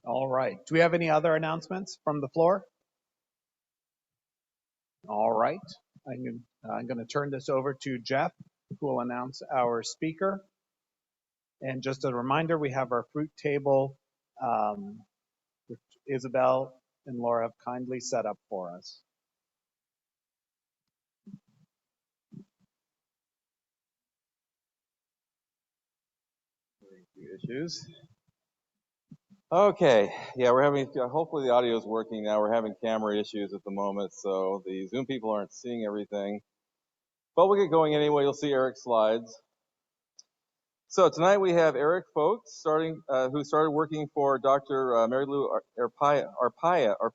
All right. Do we have any other announcements from the floor? All right. I'm going to turn this over to Jeff, who will announce our speaker. And just a reminder, we have our fruit table, which Isabel and Laura have kindly set up for us. Issues. Okay, yeah, we're having, hopefully the audio is working now. We're having camera issues at the moment, so the Zoom people aren't seeing everything. But we'll get going anyway. You'll see Eric's slides. So tonight we have Eric Focht, who started working for Dr. Mary Lou Arpaia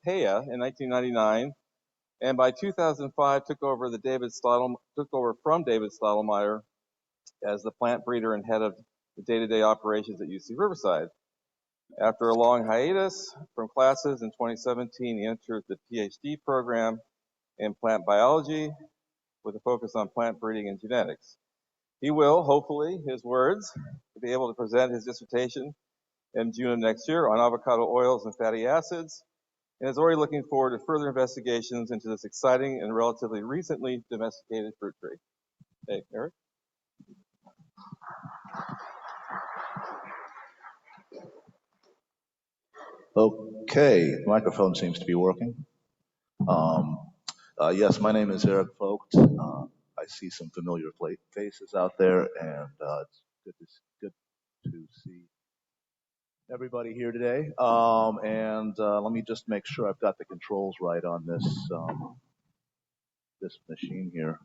in 1999, and by 2005 took over from David Stottlemyre as the plant breeder and head of the day-to-day operations at UC Riverside. After a long hiatus from classes in 2017, he entered the PhD program in plant biology with a focus on plant breeding and genetics. He will, hopefully, his words, be able to present his dissertation in June of next year on avocado oils and fatty acids, and is already looking forward to further investigations into this exciting and relatively recently domesticated fruit tree. Hey, Eric? Okay, the microphone seems to be working. Yes, my name is Eric Focht. I see some familiar faces out there, and it's good to see everybody here today. Let me just make sure I've got the controls right on this this machine here.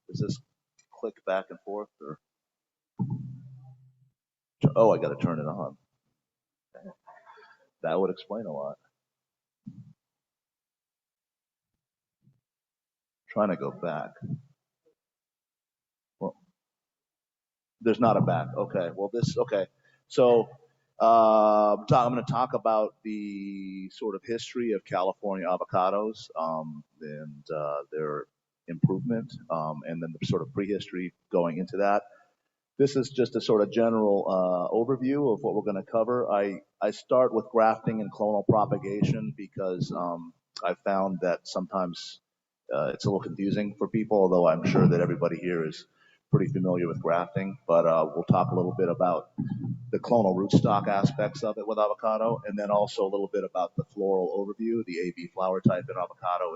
Does this click back and forth, or? Oh, I got to turn it on. That would explain a lot. Trying to go back. Well, there's not a back. Okay. Well, okay. So I'm going to talk about the sort of history of California avocados and their improvement, and then the sort of prehistory going into that. This is just a sort of general overview of what we're going to cover. I start with grafting and clonal propagation because I found that sometimes it's a little confusing for people, although I'm sure that everybody here is pretty familiar with grafting. But we'll talk a little bit about the clonal rootstock aspects of it with avocado, and then also a little bit about the floral overview, the AB flower type in avocado.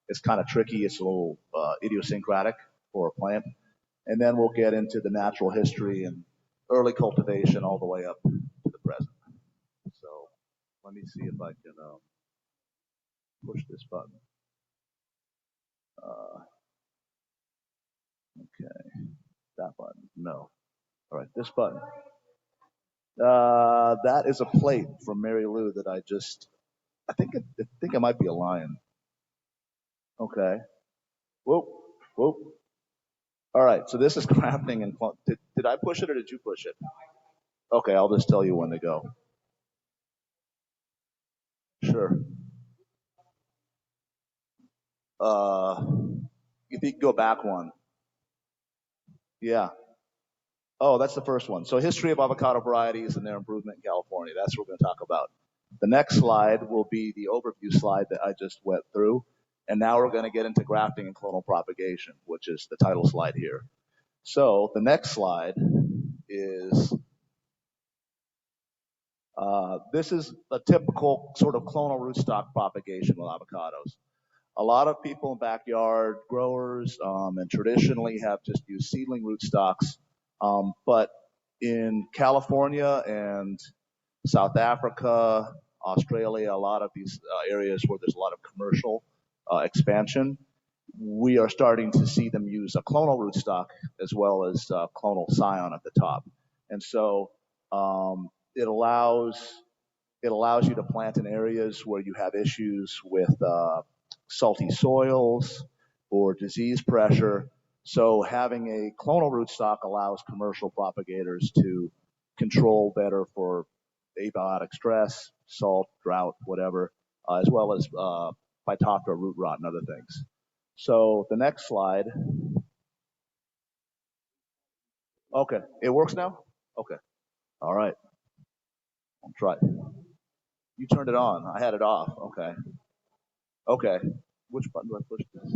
It's kind of tricky. It's a little idiosyncratic for a plant. And then we'll get into the natural history and early cultivation all the way up to the present. So let me see if I can push this button. Okay, that button, no. All right, this button. That is a plate from Mary Lou that I think it might be a lion. Okay. Whoop, whoop. All right, so this is grafting and did I push it or did you push it? Okay, I'll just tell you when to go. Sure. If you could go back one. Yeah. Oh, that's the first one. So history of avocado varieties and their improvement in California. That's what we're going to talk about. The next slide will be the overview slide that I just went through. And now we're going to get into grafting and clonal propagation, which is the title slide here. So the next slide is, this is a typical sort of clonal rootstock propagation with avocados. A lot of people in backyard growers and traditionally have just used seedling rootstocks. But in California and South Africa, Australia, a lot of these areas where there's a lot of commercial expansion, we are starting to see them use a clonal rootstock as well as clonal scion at the top. And so it allows you to plant in areas where you have issues with salty soils or disease pressure. So having a clonal rootstock allows commercial propagators to control better for abiotic stress, salt, drought, whatever, as well as Phytophthora root rot and other things. So the next slide. Okay, it works now? Okay, all right. I'll try. You turned it on. I had it off. Okay. Okay. Which button do I push this?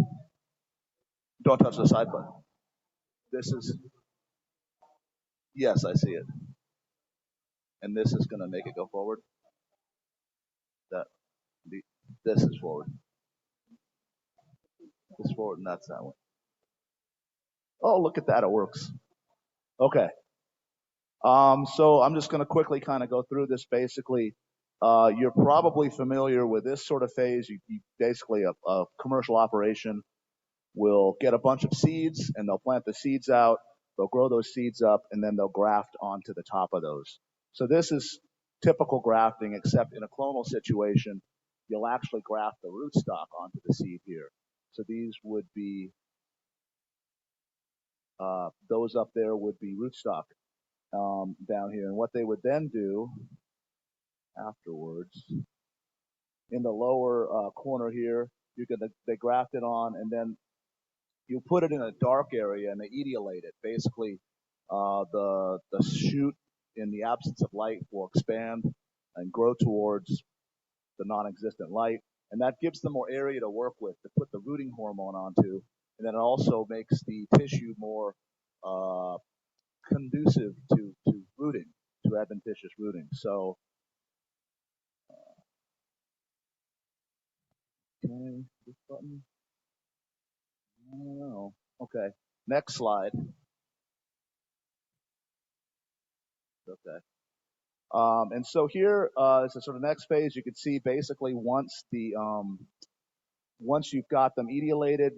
Don't touch the side button. This is, yes, I see it. And this is going to make it go forward. That, this is forward. This is forward, and that's that one. Oh, look at that. It works. Okay. So I'm just going to quickly kind of go through this. Basically, you're probably familiar with this sort of phase. You basically, a commercial operation will get a bunch of seeds, and they'll plant the seeds out. They'll grow those seeds up, and then they'll graft onto the top of those. So this is typical grafting, except in a clonal situation, you'll actually graft the rootstock onto the seed here. So these would be, those up there would be rootstock down here. And what they would then do afterwards, in the lower corner here, they graft it on, and then you put it in a dark area and they etiolate it. Basically, the shoot in the absence of light will expand and grow towards the non-existent light, and that gives them more area to work with to put the rooting hormone onto, and then it also makes the tissue more conducive to rooting, to adventitious rooting. So, okay, this button, I don't know. Okay, next slide. Okay. And so here is the sort of next phase. You can see basically once you've got them etiolated,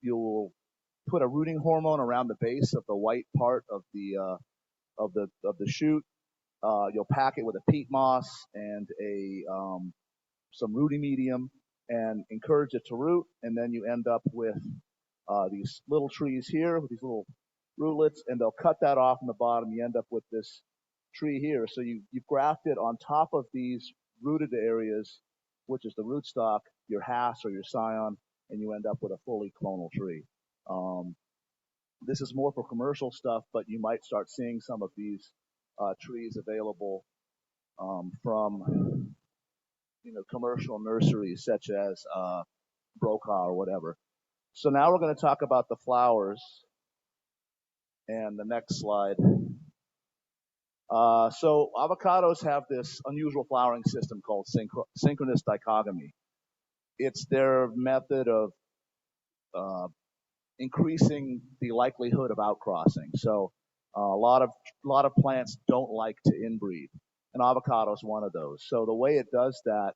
you'll put a rooting hormone around the base of the white part of the shoot. You'll pack it with a peat moss and some rooting medium and encourage it to root, and then you end up with these little trees here with these little rootlets, and they'll cut that off in the bottom. You end up with this tree here. So you've grafted on top of these rooted areas, which is the rootstock, your has or your scion, and you end up with a fully clonal tree. This is more for commercial stuff, but you might start seeing some of these trees available from commercial nurseries such as Brokaw or whatever. So now we're going to talk about the flowers. And the next slide. So avocados have this unusual flowering system called synchronous dichotomy. It's their method of increasing the likelihood of outcrossing. So a lot of plants don't like to inbreed, and avocado is one of those. So the way it does that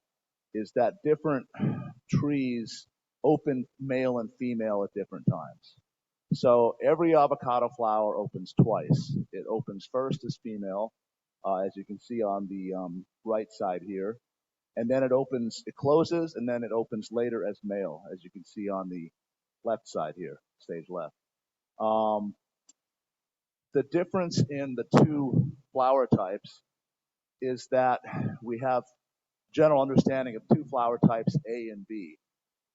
is that different trees open male and female at different times. So every avocado flower opens twice. It opens first as female, as you can see on the right side here, and then it closes, and then it opens later as male, as you can see on the left side here, stage left. The difference in the two flower types is that we have general understanding of two flower types, A and B.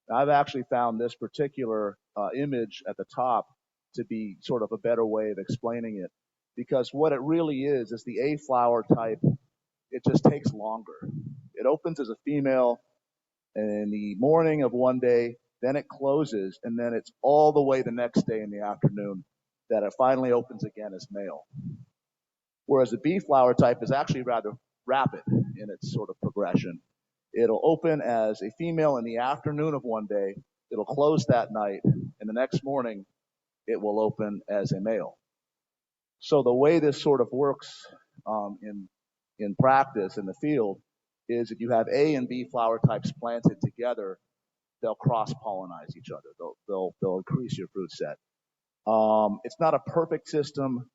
Now, I've actually found this particular image at the top to be sort of a better way of explaining it, because what it really is the A flower type. It just takes longer. It opens as a female in the morning of one day, then it closes, and then it's all the way the next day in the afternoon that it finally opens again as male. Whereas the B flower type is actually rather rapid in its sort of progression. It'll open as a female in the afternoon of one day, it'll close that night, and the next morning it will open as a male. So the way this sort of works in practice in the field is if you have A and B flower types planted together, they'll cross-pollinize each other. They'll increase your fruit set. It's not a perfect system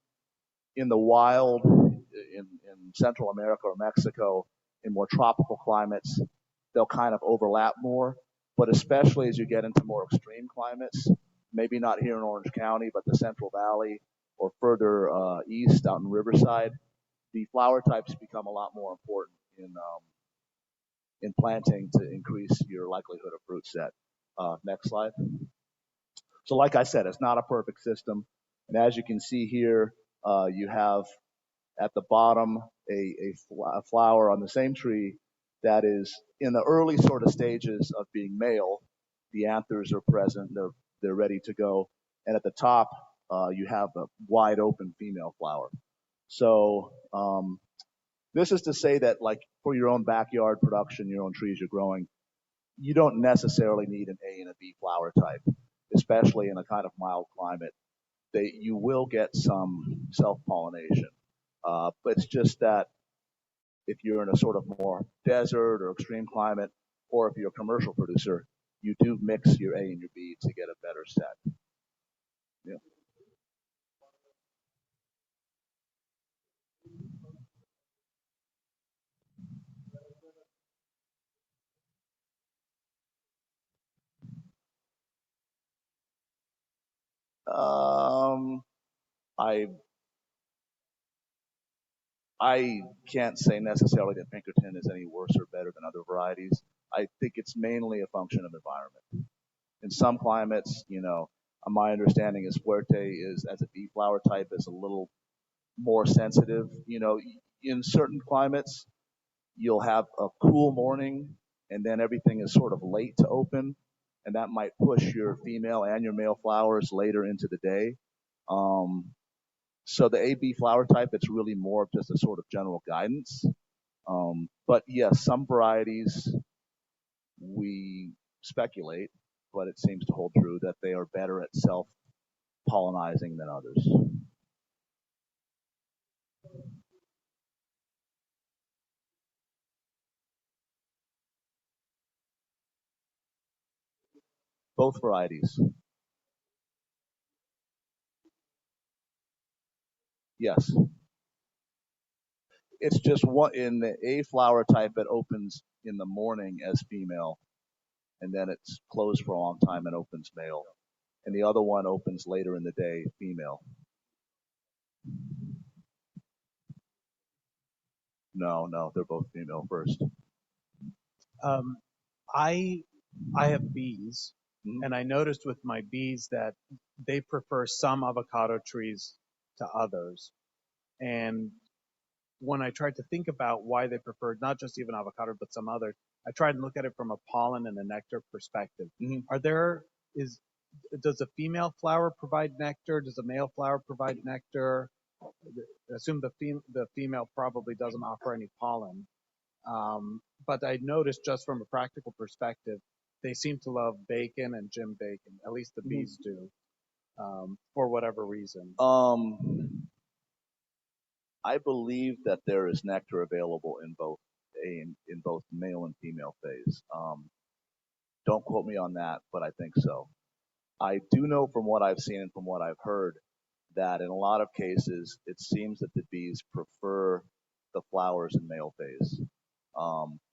in the wild, in Central America or Mexico, in more tropical climates. They'll kind of overlap more, but especially as you get into more extreme climates, maybe not here in Orange County, but the Central Valley or further east out in Riverside, the flower types become a lot more important in planting to increase your likelihood of fruit set. Next slide. So like I said, it's not a perfect system. And as you can see here, you have at the bottom a flower on the same tree That is, in the early sort of stages of being male, the anthers are present, they're ready to go, and at the top you have a wide open female flower. So this is to say that, like, for your own backyard production, your own trees you're growing, you don't necessarily need an A and a B flower type, especially in a kind of mild climate. You will get some self-pollination, but it's just that if you're in a sort of more desert or extreme climate, or if you're a commercial producer, you do mix your A and your B to get a better set. Yeah. Um, I I can't say necessarily that Pinkerton is any worse or better than other varieties. I think it's mainly a function of environment. In some climates, my understanding is Puerte is, as a bee flower type, is a little more sensitive. In certain climates, you'll have a cool morning and then everything is sort of late to open, and that might push your female and your male flowers later into the day. Um, so the AB flower type, it's really more of just a sort of general guidance. But yes, some varieties we speculate, but it seems to hold true that they are better at self-pollinizing than others. Both varieties, yes. It's just one in the A flower type that opens in the morning as female, and then it's closed for a long time and opens male. And the other one opens later in the day, female. No, no, they're both female first. Um, I I have bees, Mhm. and I noticed with my bees that they prefer some avocado trees to others. And when I tried to think about why they preferred not just even avocado but some others, I tried to look at it from a pollen and a nectar perspective. Mhm. Are there is Does a female flower provide nectar? Does a male flower provide nectar? I assume the female probably doesn't offer any pollen. But I noticed just from a practical perspective, they seem to love bacon and Jim bacon. At least the bees do, for whatever reason. I believe that there is nectar available in both male and female phase. Don't quote me on that, but I think so. I do know from what I've seen and from what I've heard that in a lot of cases it seems that the bees prefer the flowers in male phase.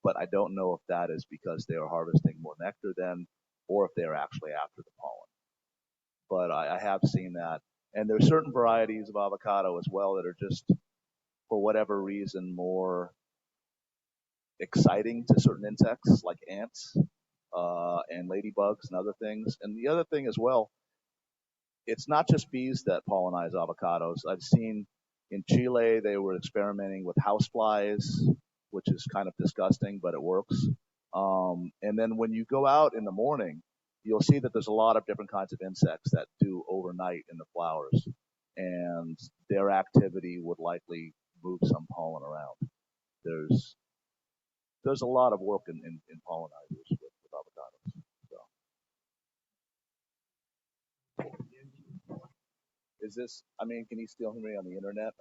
But I don't know if that is because they are harvesting more nectar then, or if they are actually after the pollen. But I have seen that, and there's certain varieties of avocado as well that are just, for whatever reason, more exciting to certain insects like ants and ladybugs and other things. And the other thing as well, it's not just bees that pollinize avocados. I've seen in Chile they were experimenting with houseflies, which is kind of disgusting, but it works. And then when you go out in the morning, you'll see that there's a lot of different kinds of insects that do overnight in the flowers, and their activity would likely move some pollen around. There's a lot of work in pollinizers with avocados. So is this? I mean, can you still hear me on the internet?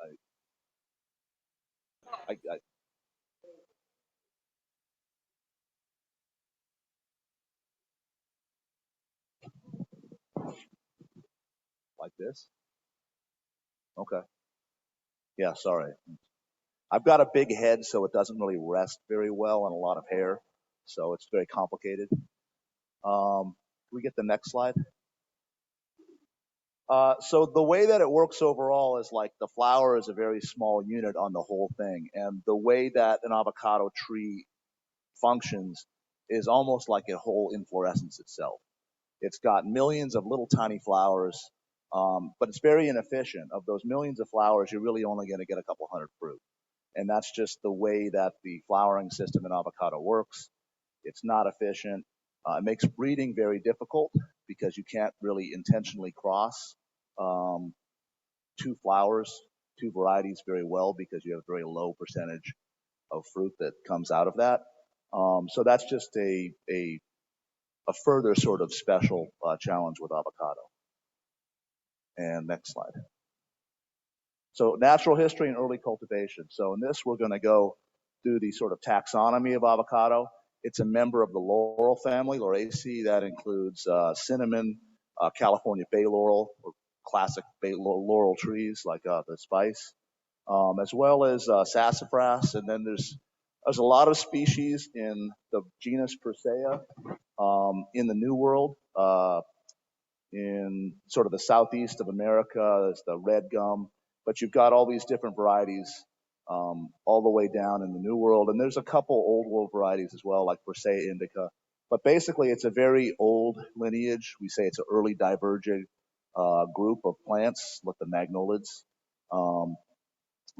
I like this. Okay. Yeah. Sorry. I've got a big head, so it doesn't really rest very well, and a lot of hair, so it's very complicated. Can we get the next slide? So the way that it works overall is like the flower is a very small unit on the whole thing, and the way that an avocado tree functions is almost like a whole inflorescence itself. It's got millions of little tiny flowers, but it's very inefficient. Of those millions of flowers, you're really only going to get a couple hundred fruit. And that's just the way that the flowering system in avocado works. It's not efficient. It makes breeding very difficult because you can't really intentionally cross um, two flowers, two varieties very well because you have a very low percentage of fruit that comes out of that. So that's just a further sort of special challenge with avocado. And next slide. So natural history and early cultivation. So in this, we're going to go through the sort of taxonomy of avocado. It's a member of the laurel family, Lauraceae. That includes cinnamon, California bay laurel, or classic bay laurel trees like the spice, as well as sassafras. And then there's a lot of species in the genus Persea in the New World. In sort of the southeast of America, there's the red gum, but you've got all these different varieties all the way down in the New World, and there's a couple old world varieties as well, like Persea indica. But basically, it's a very old lineage. We say it's an early diverging group of plants, like the magnolids.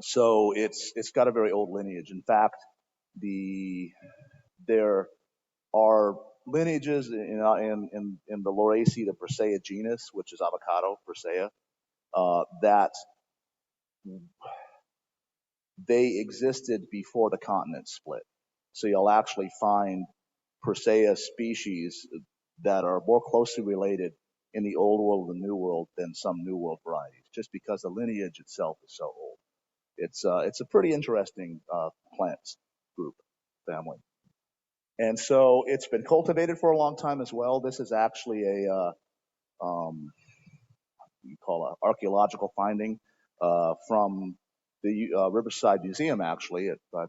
So it's got a very old lineage. In fact, there are lineages in the Lauraceae, the Persea genus, which is avocado Persea, that they existed before the continent split. So you'll actually find Persea species that are more closely related in the Old World and the New World than some New World varieties, just because the lineage itself is so old. It's a pretty interesting plant group family. And so it's been cultivated for a long time as well. This is actually a you call an archaeological finding from the Riverside Museum, actually, by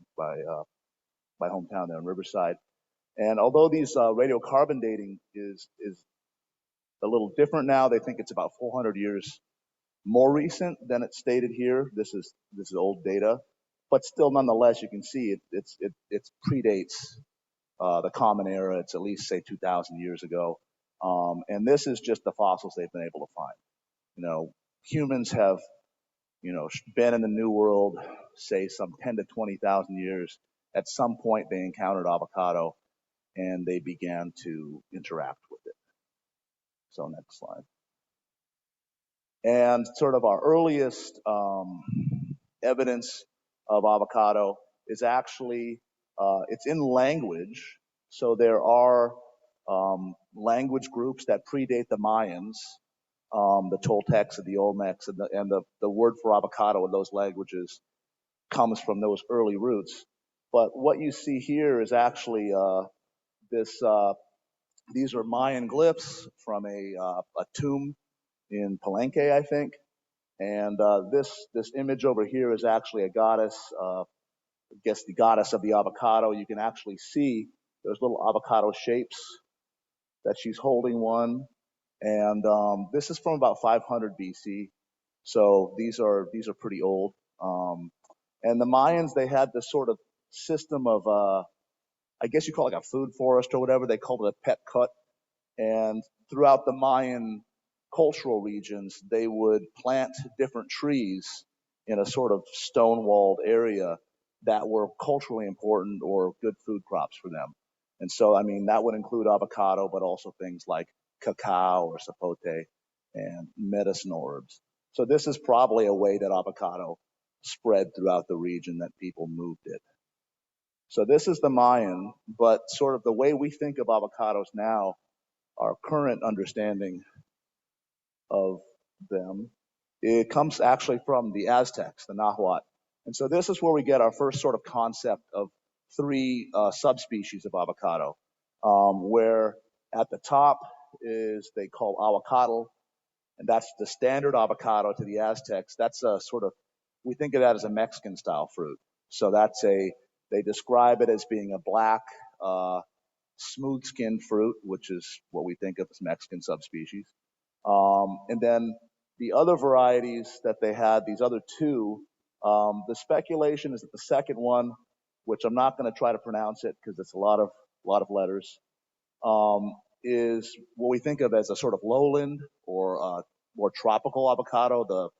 my hometown there in Riverside. And although these radiocarbon dating is a little different now, they think it's about 400 years more recent than it's stated here. This is old data, but still, nonetheless, you can see it predates the Common Era. It's at least, say, 2,000 years ago. And this is just the fossils they've been able to find. You know, humans have, been in the New World, say, some 10 to 20,000 years. At some point, they encountered avocado, and they began to interact with it. So next slide. And sort of our earliest evidence of avocado is actually, it's in language. So there are language groups that predate the Mayans, the Toltecs and the Olmecs, and the word for avocado in those languages comes from those early roots. But what you see here is actually these are Mayan glyphs from a tomb in Palenque, I think. And this image over here is actually a goddess, I guess the goddess of the avocado. You can actually see those little avocado shapes that she's holding one. And this is from about 500 BC. So these are pretty old. And the Mayans, they had this sort of system of, I guess you call it like a food forest or whatever. They called it a pet cut. And throughout the Mayan cultural regions, they would plant different trees in a sort of stone-walled area that were culturally important or good food crops for them. And so, I mean, that would include avocado, but also things like cacao or sapote and medicinal herbs. So this is probably a way that avocado spread throughout the region, that people moved it. So this is the Mayan, but sort of the way we think of avocados now, our current understanding of them, it comes actually from the Aztecs, the Nahuatl. And so this is where we get our first sort of concept of three subspecies of avocado, where at the top is they call avocado, and that's the standard avocado to the Aztecs. That's a sort of, we think of that as a Mexican style fruit. So they describe it as being a black, smooth skinned fruit, which is what we think of as Mexican subspecies. And then the other varieties that they had, these other two, the speculation is that the second one, which I'm not going to try to pronounce it because it's a lot of letters, is what we think of as a sort of lowland or more tropical avocado,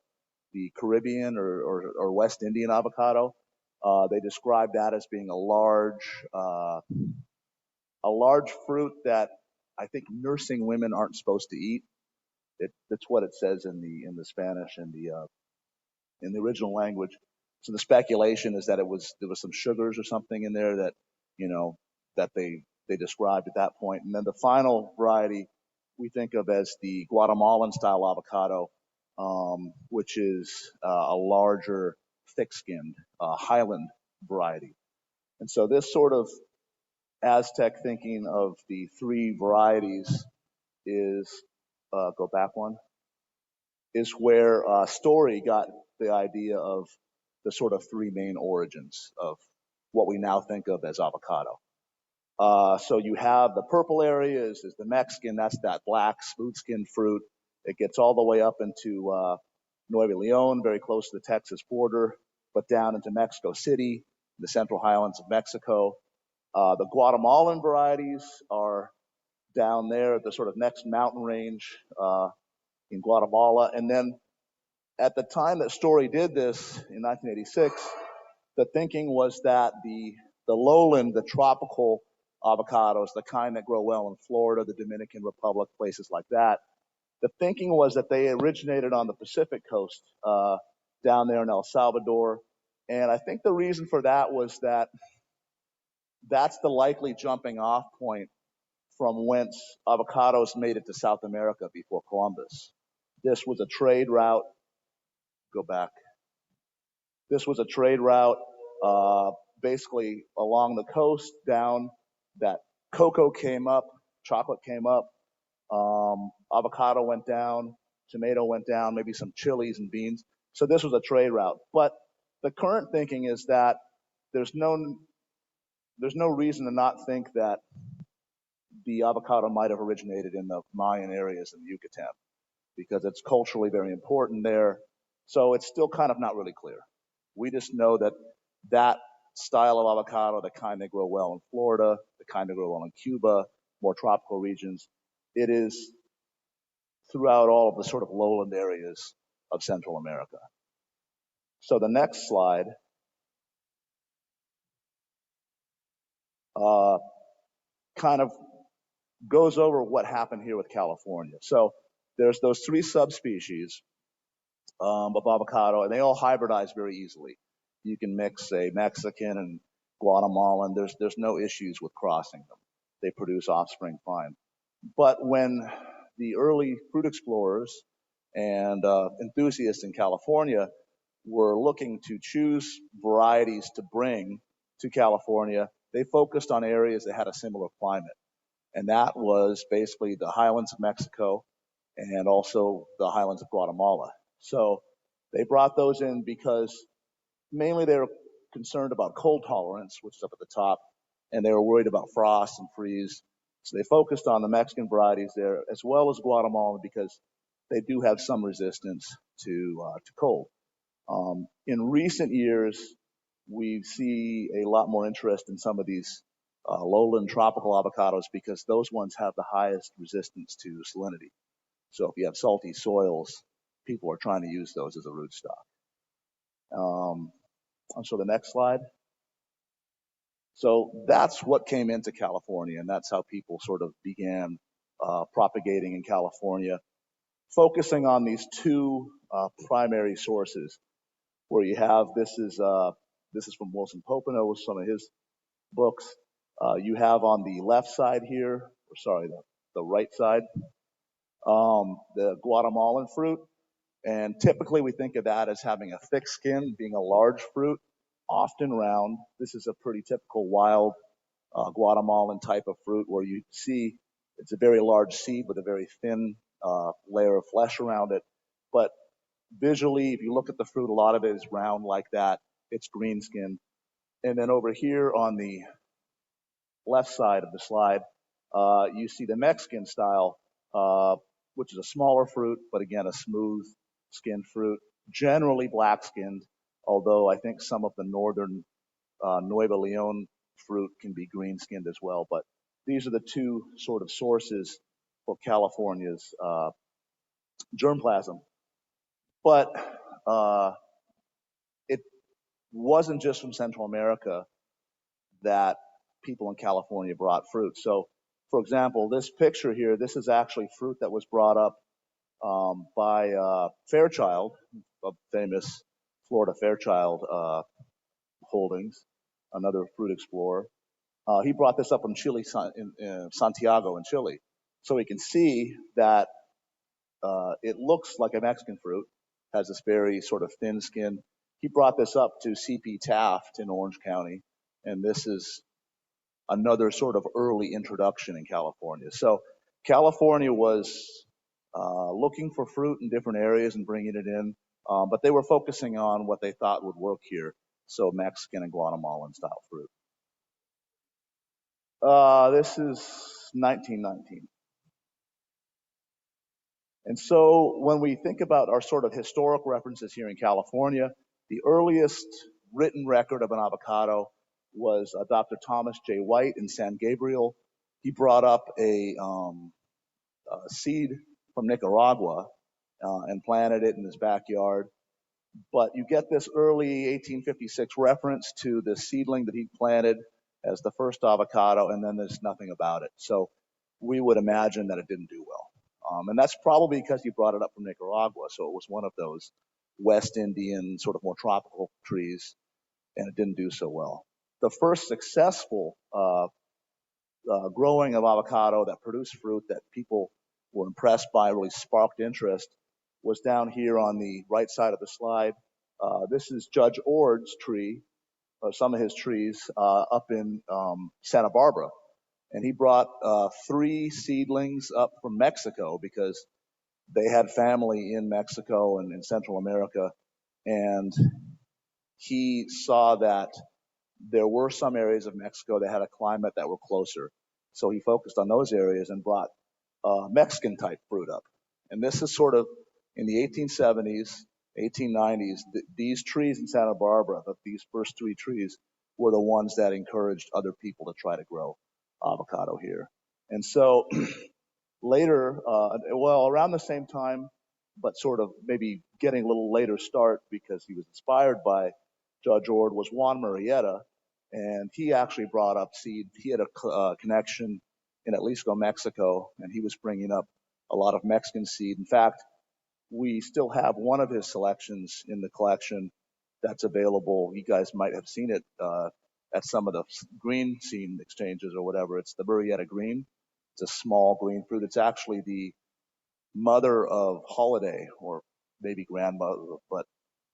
the Caribbean or West Indian avocado. They describe that as being a large fruit that I think nursing women aren't supposed to eat. That's what it says in the Spanish and in the original language. So the speculation is that there was some sugars or something in there that that they described at that point. And then the final variety we think of as the Guatemalan style avocado, which is a larger, thick-skinned highland variety. And so this sort of Aztec thinking of the three varieties is go back one, is where Story got the idea of the sort of three main origins of what we now think of as avocado. So you have the purple area is the Mexican, that's that black, smooth-skinned fruit. It gets all the way up into Nuevo Leon, very close to the Texas border, but down into Mexico City, the central highlands of Mexico. The Guatemalan varieties are down there at the sort of next mountain range in Guatemala. And then at the time that Story did this in 1986, the thinking was that the lowland, the tropical avocados, the kind that grow well in Florida, the Dominican Republic, places like that, the thinking was that they originated on the Pacific coast down there in El Salvador. And I think the reason for that was that that's the likely jumping off point from whence avocados made it to South America before Columbus. This was a trade route. Go back. This was a trade route basically along the coast down that cocoa came up, chocolate came up, avocado went down, tomato went down, maybe some chilies and beans. So this was a trade route. But the current thinking is that there's no reason to not think that the avocado might have originated in the Mayan areas in Yucatan because it's culturally very important there. So it's still kind of not really clear. We just know that that style of avocado, the kind they grow well in Florida, the kind they grow well in Cuba, more tropical regions, it is throughout all of the sort of lowland areas of Central America. So the next slide kind of goes over what happened here with California. So there's those three subspecies of avocado, and they all hybridize very easily. You can mix a Mexican and Guatemalan. There's no issues with crossing them. They produce offspring fine. But when the early fruit explorers and enthusiasts in California were looking to choose varieties to bring to California, they focused on areas that had a similar climate. And that was basically the highlands of Mexico and also the highlands of Guatemala. So they brought those in because mainly they were concerned about cold tolerance, which is up at the top, and they were worried about frost and freeze. So they focused on the Mexican varieties there as well as Guatemala because they do have some resistance to cold. In recent years, we see a lot more interest in some of these lowland tropical avocados because those ones have the highest resistance to salinity. So if you have salty soils, people are trying to use those as a rootstock. So the next slide. So that's what came into California, and that's how people sort of began propagating in California, focusing on these two primary sources. Where you have this is from Wilson Popenoe, some of his books. You have on the left side here, or sorry, the right side, the Guatemalan fruit. And typically we think of that as having a thick skin, being a large fruit, often round. This is a pretty typical wild Guatemalan type of fruit where you see it's a very large seed with a very thin layer of flesh around it. But visually, if you look at the fruit, a lot of it is round like that. It's green skinned. And then over here on the left side of the slide, you see the Mexican style, which is a smaller fruit, but again, a smooth skinned fruit, generally black skinned, although I think some of the northern Nuevo Leon fruit can be green skinned as well. But these are the two sort of sources for California's germplasm. But wasn't just from Central America that people in California brought fruit. So, for example, this picture here, this is actually fruit that was brought up by Fairchild, a famous Florida Fairchild holdings, another fruit explorer. He brought this up from Chile, in Santiago in Chile. So we can see that it looks like a Mexican fruit, has this very sort of thin skin. He brought this up to CP Taft in Orange County, and this is another sort of early introduction in California. So California was looking for fruit in different areas and bringing it in, but they were focusing on what they thought would work here, so Mexican and Guatemalan style fruit. This is 1919. And so when we think about our sort of historic references here in California, the earliest written record of an avocado was Dr. Thomas J. White in San Gabriel. He brought up a seed from Nicaragua and planted it in his backyard. But you get this early 1856 reference to the seedling that he planted as the first avocado, and then there's nothing about it. So we would imagine that it didn't do well. And that's probably because he brought it up from Nicaragua, so it was one of those West Indian, sort of more tropical trees, and it didn't do so well. The first successful growing of avocado that produced fruit that people were impressed by, really sparked interest, was down here on the right side of the slide. This is Judge Ord's tree, or some of his trees, up in Santa Barbara. And he brought 3 seedlings up from Mexico because they had family in Mexico and in Central America. And he saw that there were some areas of Mexico that had a climate that were closer. So he focused on those areas and brought Mexican type fruit up. And this is sort of in the 1870s, 1890s, these trees in Santa Barbara, these first 3 trees, were the ones that encouraged other people to try to grow avocado here. And so later, well, around the same time, but sort of maybe getting a little later start because he was inspired by Judge Ord, was Juan Murrieta, and he actually brought up seed. He had a connection in Jalisco, Mexico, and he was bringing up a lot of Mexican seed. In fact, we still have one of his selections in the collection that's available. You guys might have seen it at some of the green scene exchanges or whatever. It's the Murrieta Green. It's a small green fruit. It's actually the mother of holiday, or maybe grandmother, but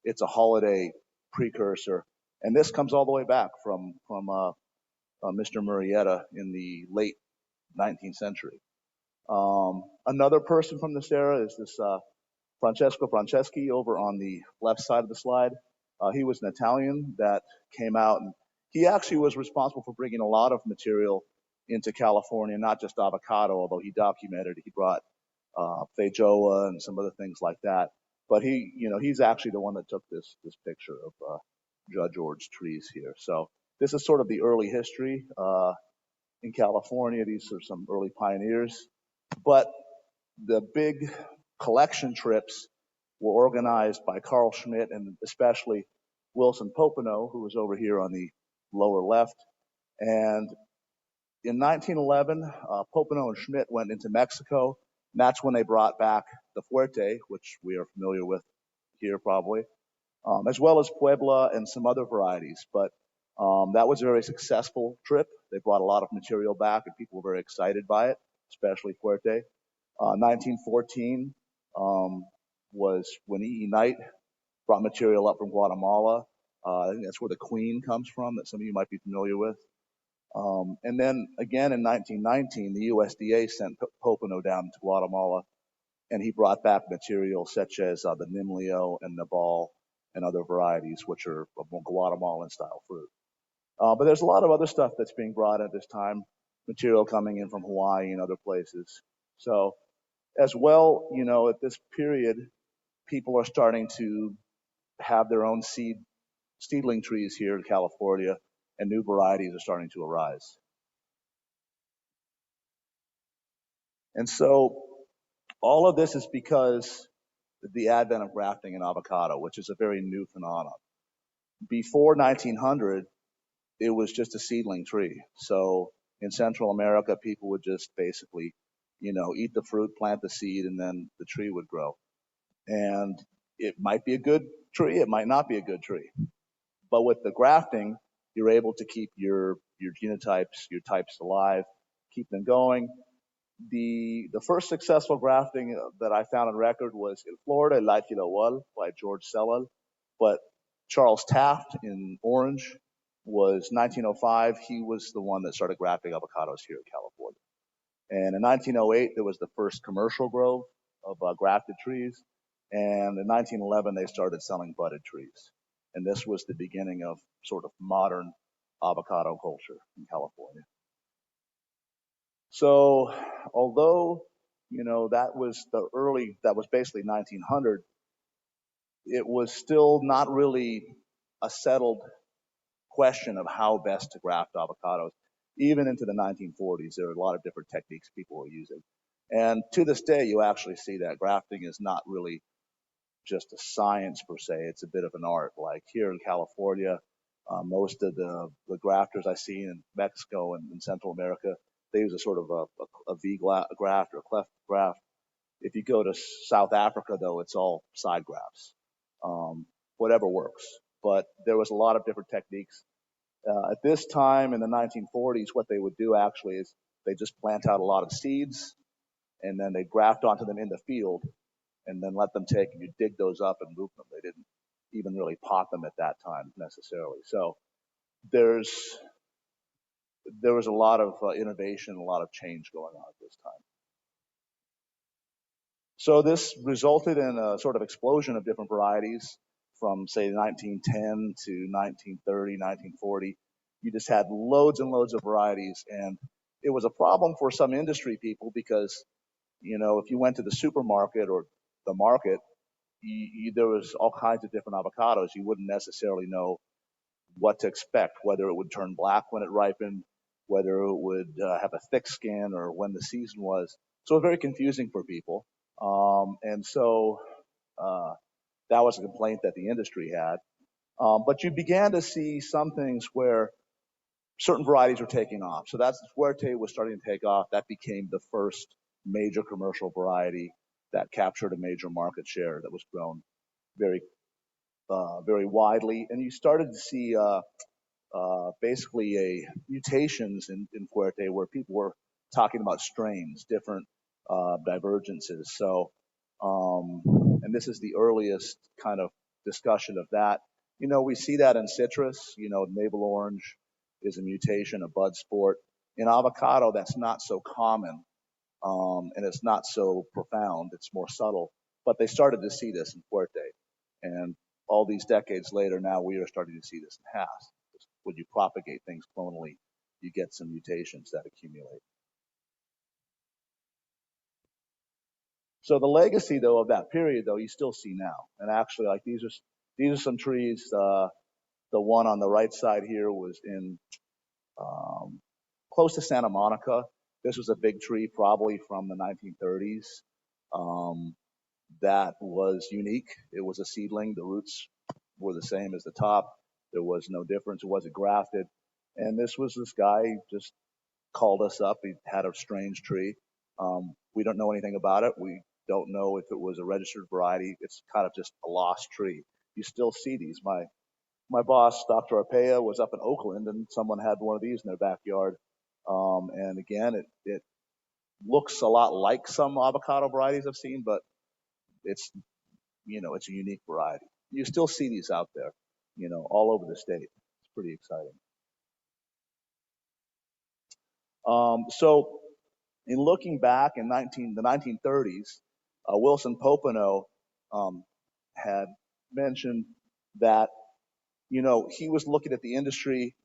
it's a holiday precursor. And this comes all the way back from Mr. Murrieta in the late 19th century. Another person from this era is this Francesco Franceschi over on the left side of the slide. He was an Italian that came out, and he actually was responsible for bringing a lot of material into California, not just avocado, although he documented it. He brought feijoa and some other things like that. But he's actually the one that took this picture of Judge Ord's trees here. So this is sort of the early history in California. These are some early pioneers. But the big collection trips were organized by Carl Schmidt and especially Wilson Popenoe, who was over here on the lower left. And in 1911, Popenoe and Schmidt went into Mexico. And that's when they brought back the Fuerte, which we are familiar with here probably, as well as Puebla and some other varieties. But that was a very successful trip. They brought a lot of material back, and people were very excited by it, especially Fuerte. 1914 was when E.E. Knight brought material up from Guatemala. I think that's where the Queen comes from, that some of you might be familiar with. And then again in 1919, the USDA sent Popenoe down to Guatemala, and he brought back material such as the Nimlio and Nabal and other varieties, which are Guatemalan style fruit. But there's a lot of other stuff that's being brought at this time, material coming in from Hawaii and other places. So as well, at this period, people are starting to have their own seedling trees here in California, and new varieties are starting to arise. And so all of this is because of the advent of grafting in avocado, which is a very new phenomenon. Before 1900, it was just a seedling tree. So in Central America, people would just basically, eat the fruit, plant the seed, and then the tree would grow. And it might be a good tree, it might not be a good tree. But with the grafting, you're able to keep your genotypes, your types alive, keep them going. The first successful grafting that I found on record was in Florida, La Quilawal by George Sellal. But Charles Taft in Orange was 1905. He was the one that started grafting avocados here in California. And in 1908, there was the first commercial grove of grafted trees. And in 1911, they started selling budded trees. And this was the beginning of sort of modern avocado culture in California. So although, that was basically 1900, it was still not really a settled question of how best to graft avocados. Even into the 1940s, there were a lot of different techniques people were using. And to this day, you actually see that grafting is not really just a science per se. It's a bit of an art. Like here in California, most of the grafters I see in Mexico and in Central America, they use a sort of a V graft or a cleft graft. If you go to South Africa, though, it's all side grafts. Whatever works. But there was a lot of different techniques. At this time in the 1940s, what they would do actually is they just plant out a lot of seeds and then they graft onto them in the field and then let them take and you dig those up and root them. They didn't even really pot them at that time necessarily. So there was a lot of innovation, a lot of change going on at this time. So this resulted in a sort of explosion of different varieties from, say, 1910 to 1930, 1940. You just had loads and loads of varieties. And it was a problem for some industry people because, if you went to the supermarket or the market, there was all kinds of different avocados. You wouldn't necessarily know what to expect, whether it would turn black when it ripened, whether it would have a thick skin, or when the season was. So it was very confusing for people. And so that was a complaint that the industry had. But you began to see some things where certain varieties were taking off. So that's Fuerte was starting to take off. That became the first major commercial variety that captured a major market share that was grown very, very widely. And you started to see basically mutations in Fuerte where people were talking about strains, different divergences. So, and this is the earliest kind of discussion of that. We see that in citrus. Navel orange is a mutation, a bud sport. In avocado, that's not so common, and it's not so profound. It's more subtle. But they started to see this in Puerte, and all these decades later, now we are starting to see this in Hass. When you propagate things clonally, you get some mutations that accumulate. So the legacy, though, of that period, though, you still see now. And actually, like these are some trees. The one on the right side here was in close to Santa Monica. This was a big tree, probably from the 1930s. That was unique. It was a seedling. The roots were the same as the top. There was no difference. It wasn't grafted. And this guy just called us up. He had a strange tree. We don't know anything about it. We don't know if it was a registered variety. It's kind of just a lost tree. You still see these. My boss, Dr. Arpaia, was up in Oakland, and someone had one of these in their backyard. And again, it looks a lot like some avocado varieties I've seen, but it's a unique variety. You still see these out there, all over the state. It's pretty exciting. So in looking back in the 1930s, Wilson Popenoe had mentioned that, he was looking at the industry,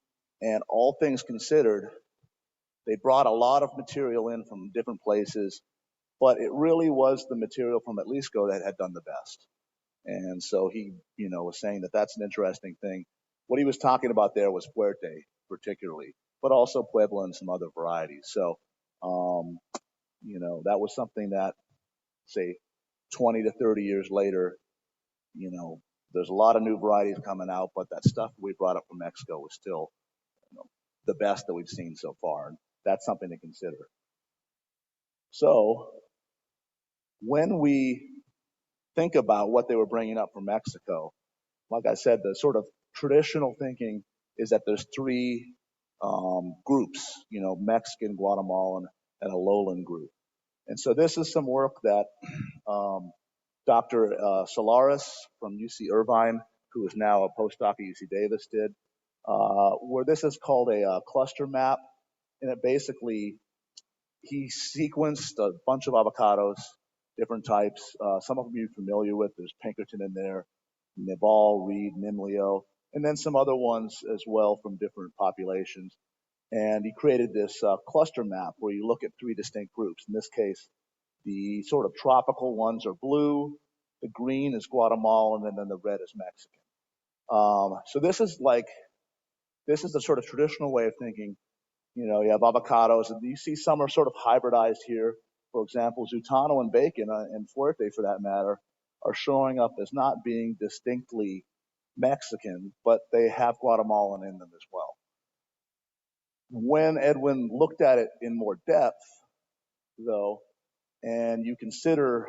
and all things considered, they brought a lot of material in from different places, but it really was the material from Atlisco that had done the best. And so he, was saying that that's an interesting thing. What he was talking about there was Puerte particularly, but also Puebla and some other varieties. So, that was something that, say, 20 to 30 years later, There's a lot of new varieties coming out, but that stuff we brought up from Mexico was still, you know, the best that we've seen so far, and that's something to consider. So when we think about what they were bringing up from Mexico, like I said, the sort of traditional thinking is that there's three groups, you know, Mexican, Guatemalan, and a lowland group. And so this is some work that Dr. Solares from UC Irvine, who is now a postdoc at UC Davis, did, where this is called a cluster map. And it basically, he sequenced a bunch of avocados, different types. Some of them you're familiar with. There's Pinkerton in there, Nibal, Reed, Nimlio, and then some other ones as well from different populations. And he created this cluster map where you look at three distinct groups. In this case, the sort of tropical ones are blue, the green is Guatemalan, and then the red is Mexican. So this is the sort of traditional way of thinking. You know, you have avocados, and you see some are sort of hybridized here. For example, Zutano and bacon, and Fuerte for that matter, are showing up as not being distinctly Mexican, but they have Guatemalan in them as well. When Edwin looked at it in more depth, though, and you consider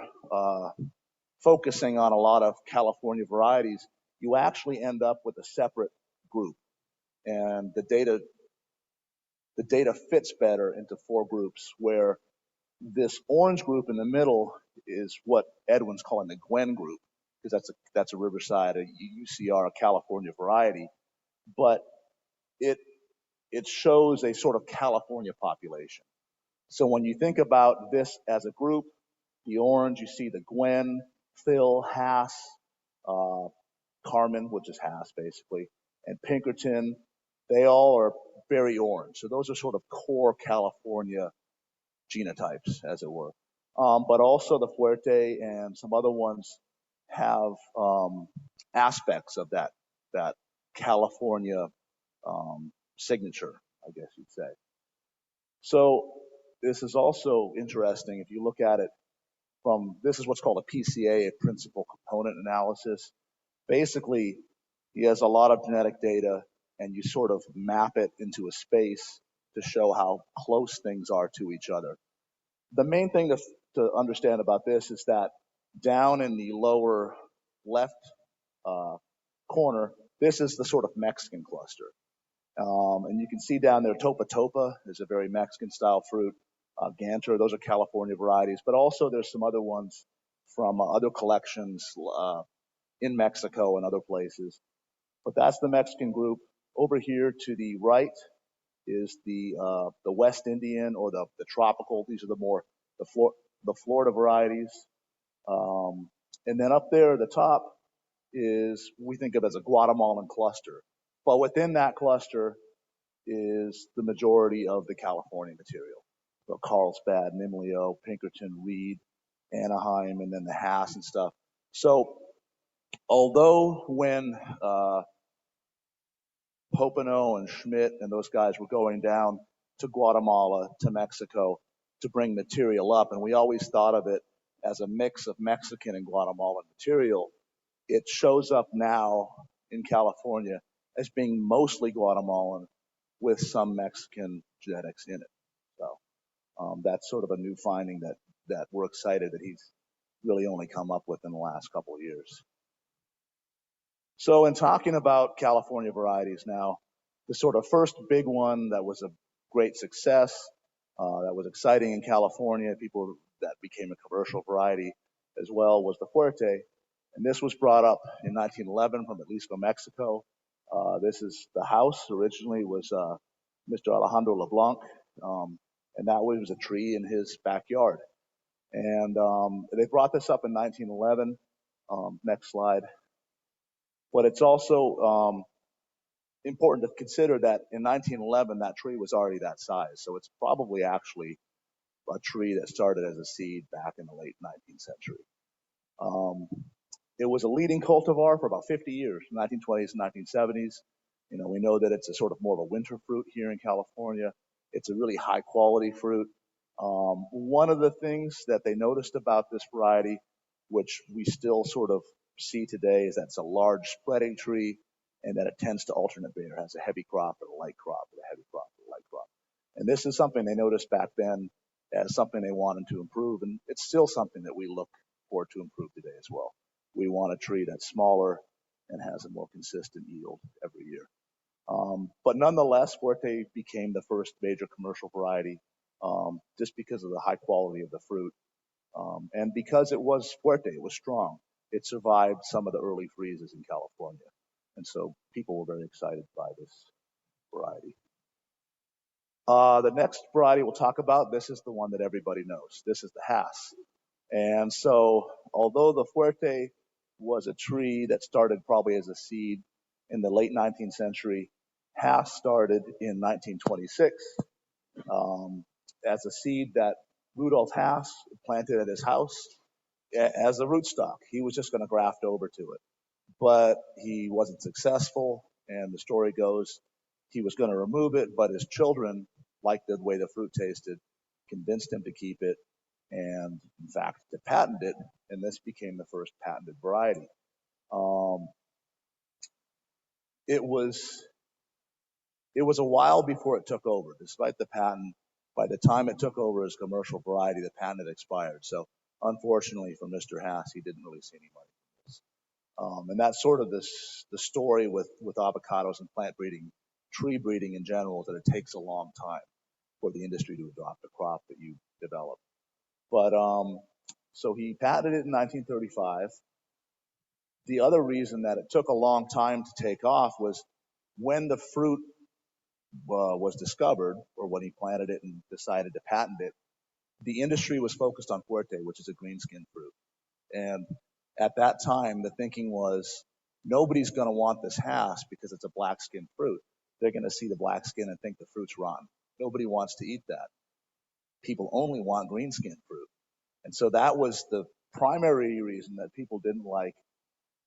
focusing on a lot of California varieties, you actually end up with a separate group. And the data fits better into four groups, where this orange group in the middle is what Edwin's calling the Gwen group, because that's a Riverside, a UCR, a California variety. But it shows a sort of California population. So when you think about this as a group, the orange, you see the Gwen, Phil, Haas, Carmen, which is Haas basically, and Pinkerton, they all are very orange. So those are sort of core California genotypes, as it were. But also the Fuerte and some other ones have aspects of that California signature, I guess you'd say. So this is also interesting if you look at it from, this is what's called a PCA, a principal component analysis. Basically, he has a lot of genetic data, and you sort of map it into a space to show how close things are to each other. The main thing to understand about this is that down in the lower left corner, this is the sort of Mexican cluster. And you can see down there, Topa Topa is a very Mexican style fruit. Ganter, those are California varieties, but also there's some other ones from other collections in Mexico and other places. But that's the Mexican group. Over here to the right is the West Indian or the tropical. These are the Florida varieties. And then up there at the top is, we think of as a Guatemalan cluster. But within that cluster is the majority of the California material. So Carlsbad, Nimlio, Pinkerton, Reed, Anaheim, and then the Haas and stuff. So although when Popeno and Schmidt and those guys were going down to Guatemala, to Mexico, to bring material up, and we always thought of it as a mix of Mexican and Guatemalan material, it shows up now in California as being mostly Guatemalan with some Mexican genetics in it. So that's sort of a new finding that we're excited that he's really only come up with in the last couple of years. So in talking about California varieties now, the sort of first big one that was a great success, that was exciting in California, people that became a commercial variety as well, was the Fuerte. And this was brought up in 1911 from Jalisco, Mexico. This is the house. Originally was Mr. Alejandro LeBlanc, and that was a tree in his backyard. And they brought this up in 1911. Next slide. But it's also important to consider that in 1911, that tree was already that size. So it's probably actually a tree that started as a seed back in the late 19th century. It was a leading cultivar for about 50 years, 1920s and 1970s. You know, we know that it's a sort of more of a winter fruit here in California. It's a really high quality fruit. One of the things that they noticed about this variety, which we still sort of see today is that it's a large spreading tree and that it tends to alternate bear, has a heavy crop and a light crop, and a heavy crop and a light crop. And this is something they noticed back then as something they wanted to improve, and it's still something that we look for to improve today as well. We want a tree that's smaller and has a more consistent yield every year. But nonetheless, Forte became the first major commercial variety just because of the high quality of the fruit. And because it was Fuerte, it was strong. It survived some of the early freezes in California. And so people were very excited by this variety. The next variety we'll talk about, this is the one that everybody knows. This is the Hass. And so although the Fuerte was a tree that started probably as a seed in the late 19th century, Hass started in 1926 as a seed that Rudolf Hass planted at his house as a rootstock. He was just going to graft over to it, but he wasn't successful. And the story goes, he was going to remove it, but his children liked the way the fruit tasted, convinced him to keep it, and in fact to patent it. And this became the first patented variety. It was a while before it took over, despite the patent. By the time it took over as commercial variety, the patent had expired. So unfortunately for Mr. Hass, he didn't really see any money from this. And that's sort of the story with avocados and plant breeding, tree breeding in general, is that it takes a long time for the industry to adopt a crop that you develop. But so he patented it in 1935. The other reason that it took a long time to take off was when the fruit was discovered, or when he planted it and decided to patent it, the industry was focused on Puerte, which is a green skin fruit. And at that time, the thinking was nobody's going to want this Hass because it's a black skin fruit. They're going to see the black skin and think the fruit's rotten. Nobody wants to eat that. People only want green skin fruit. And so that was the primary reason that people didn't like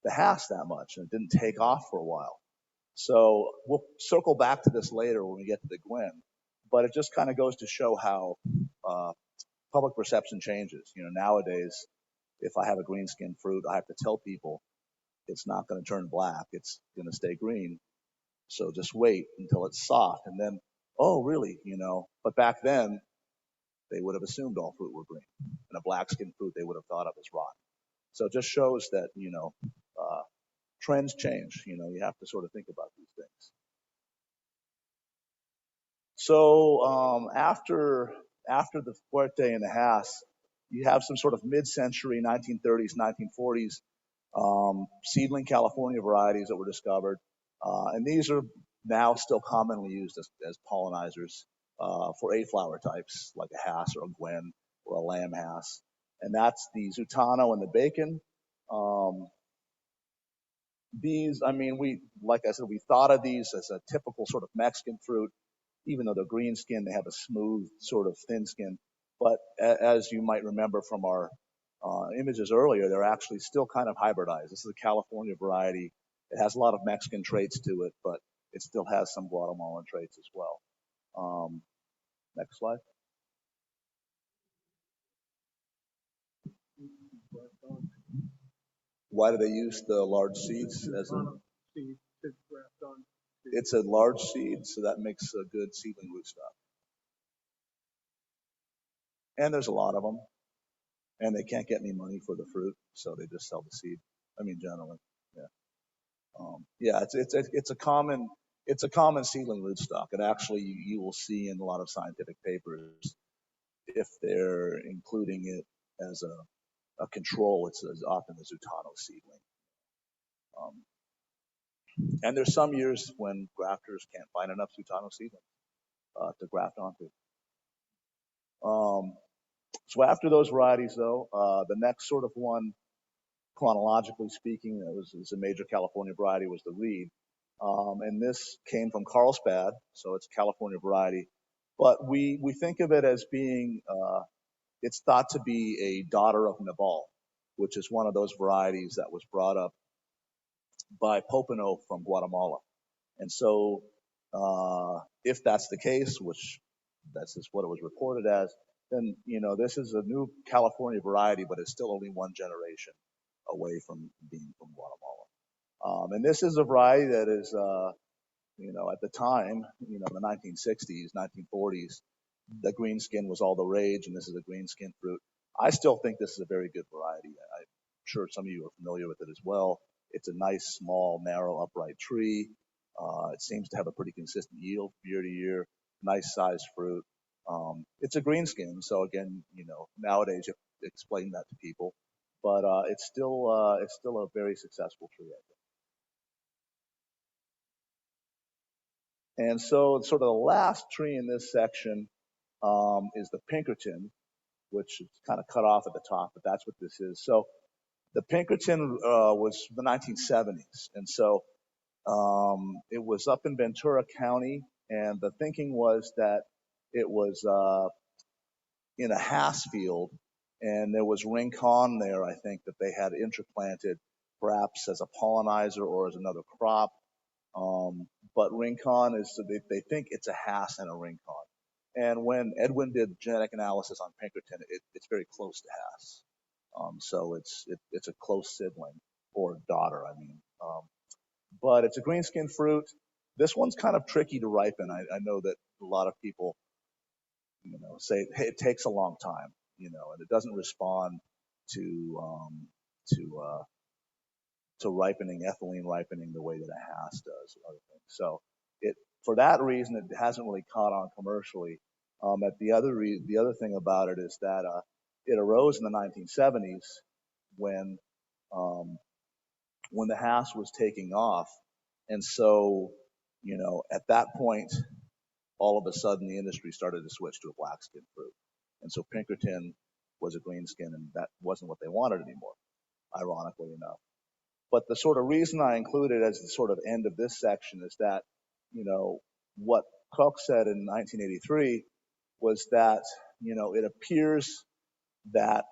the Hass that much, and it didn't take off for a while. So we'll circle back to this later when we get to the Gwen, but it just kind of goes to show how public perception changes. You know, nowadays, if I have a green skin fruit, I have to tell people it's not going to turn black. It's going to stay green. So just wait until it's soft. And then, oh, really? You know, but back then, they would have assumed all fruit were green. And a black skin fruit they would have thought of as rotten. So it just shows that, you know, trends change. You know, you have to sort of think about these things. So after the Fuerte and the Hass, you have some sort of mid-century 1930s, 1940s seedling California varieties that were discovered, and these are now still commonly used as pollinizers for A-flower types like a Hass or a Gwen or a lamb Hass, and that's the Zutano and the bacon. These, I mean, like I said, we thought of these as a typical sort of Mexican fruit. Even though they're green skin, they have a smooth sort of thin skin. But as you might remember from our images earlier, they're actually still kind of hybridized. This is a California variety. It has a lot of Mexican traits to it, but it still has some Guatemalan traits as well. Next slide. Why do they use the large seeds as a seed to graft on? It's a large seed, so that makes a good seedling rootstock. And there's a lot of them, and they can't get any money for the fruit, so they just sell the seed. I mean, generally, yeah, it's a common seedling rootstock. And actually, you will see in a lot of scientific papers if they're including it as a control, it's often a Zutano seedling. And there's some years when grafters can't find enough Zutano seedlings to graft onto. So after those varieties, though, the next sort of one, chronologically speaking, that was a major California variety, was the reed. And this came from Carlsbad, so it's a California variety. But we think of it as being, it's thought to be a daughter of Nabal, which is one of those varieties that was brought up by Popino from Guatemala. And so if that's the case, which that's just what it was reported as, then, you know, this is a new California variety, but it's still only one generation away from being from Guatemala. And this is a variety that is, at the time, the 1960s, 1940s, the green skin was all the rage, and this is a green skin fruit. I still think this is a very good variety. I'm sure some of you are familiar with it as well. It's a nice, small, narrow, upright tree. It seems to have a pretty consistent yield year to year. Nice sized fruit. It's a green skin, so again, nowadays you have to explain that to people, but it's still a very successful tree, I think. And so, sort of the last tree in this section is the Pinkerton, which is kind of cut off at the top, but that's what this is. So the Pinkerton was the 1970s, and so it was up in Ventura County, and the thinking was that it was in a Hass field, and there was rincon there, I think, that they had interplanted perhaps as a pollinizer or as another crop. But rincon is, so they think it's a Hass and a rincon. And when Edwin did genetic analysis on Pinkerton, it's very close to Hass. So it's a close sibling or daughter, I mean. But it's a green skin fruit. This one's kind of tricky to ripen. I know that a lot of people, say, hey, it takes a long time, and it doesn't respond to ripening, ethylene ripening, the way that a Hass does and other things. So for that reason, it hasn't really caught on commercially. The other thing about it is that it arose in the 1970s when the Hass was taking off, and so at that point, all of a sudden the industry started to switch to a black skin fruit, and so Pinkerton was a green skin, and that wasn't what they wanted anymore, ironically enough. But the sort of reason I include it as the sort of end of this section is that, what Koch said in 1983 was that, it appears that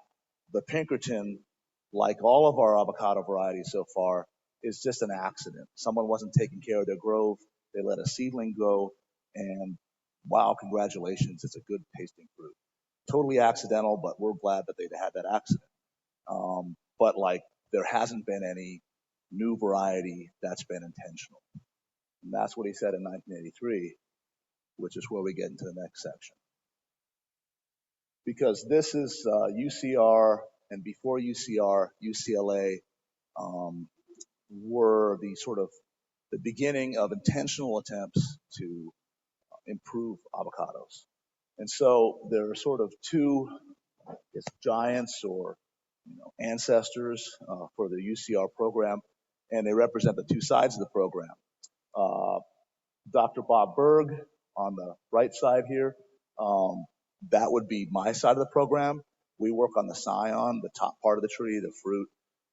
the Pinkerton, like all of our avocado varieties so far, is just an accident. Someone wasn't taking care of their grove. They let a seedling go, and wow, congratulations, it's a good tasting fruit. Totally accidental, but we're glad that they had that accident. But like, there hasn't been any new variety that's been intentional. And that's what he said in 1983, which is where we get into the next section. Because this is UCR, and before UCR, UCLA were the sort of the beginning of intentional attempts to improve avocados. And so there are sort of two giants or ancestors for the UCR program, and they represent the two sides of the program. Dr. Bob Berg on the right side here, that would be my side of the program. We work on the scion, the top part of the tree, the fruit,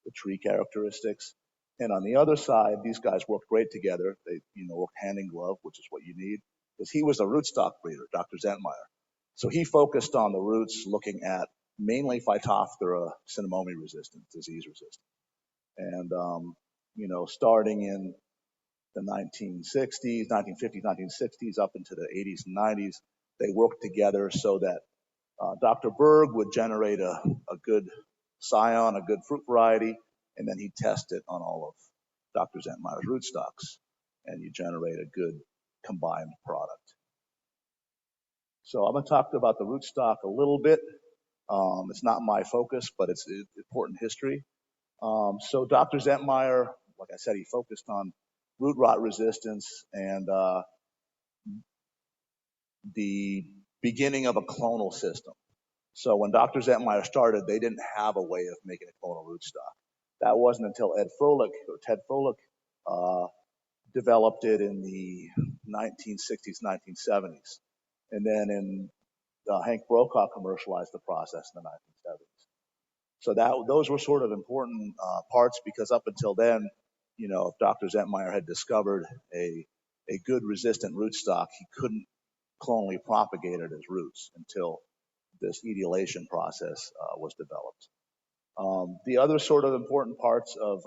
the tree characteristics. And on the other side, these guys worked great together. They, worked hand in glove, which is what you need, because he was a rootstock breeder, Dr. Zentmeyer. So he focused on the roots, looking at mainly Phytophthora cinnamomum resistant, disease resistant. And, starting in the 1960s, 1950s, 1960s, up into the 80s and 90s, they worked together so that Dr. Berg would generate a good scion, a good fruit variety, and then he'd test it on all of Dr. Zentmeyer's rootstocks, and you generate a good combined product. So I'm going to talk about the rootstock a little bit. It's not my focus, but it's important history. So Dr. Zentmeyer, like I said, he focused on root rot resistance and the beginning of a clonal system. So when Dr. Zentmeyer started, they didn't have a way of making a clonal rootstock. That wasn't until Ted Froelich developed it in the 1960s, 1970s. And then Hank Brokaw commercialized the process in the 1970s. So those were sort of important parts, because up until then, if Dr. Zentmeyer had discovered a good resistant rootstock, he couldn't clonally propagate it as roots until this etiolation process was developed. The other sort of important parts of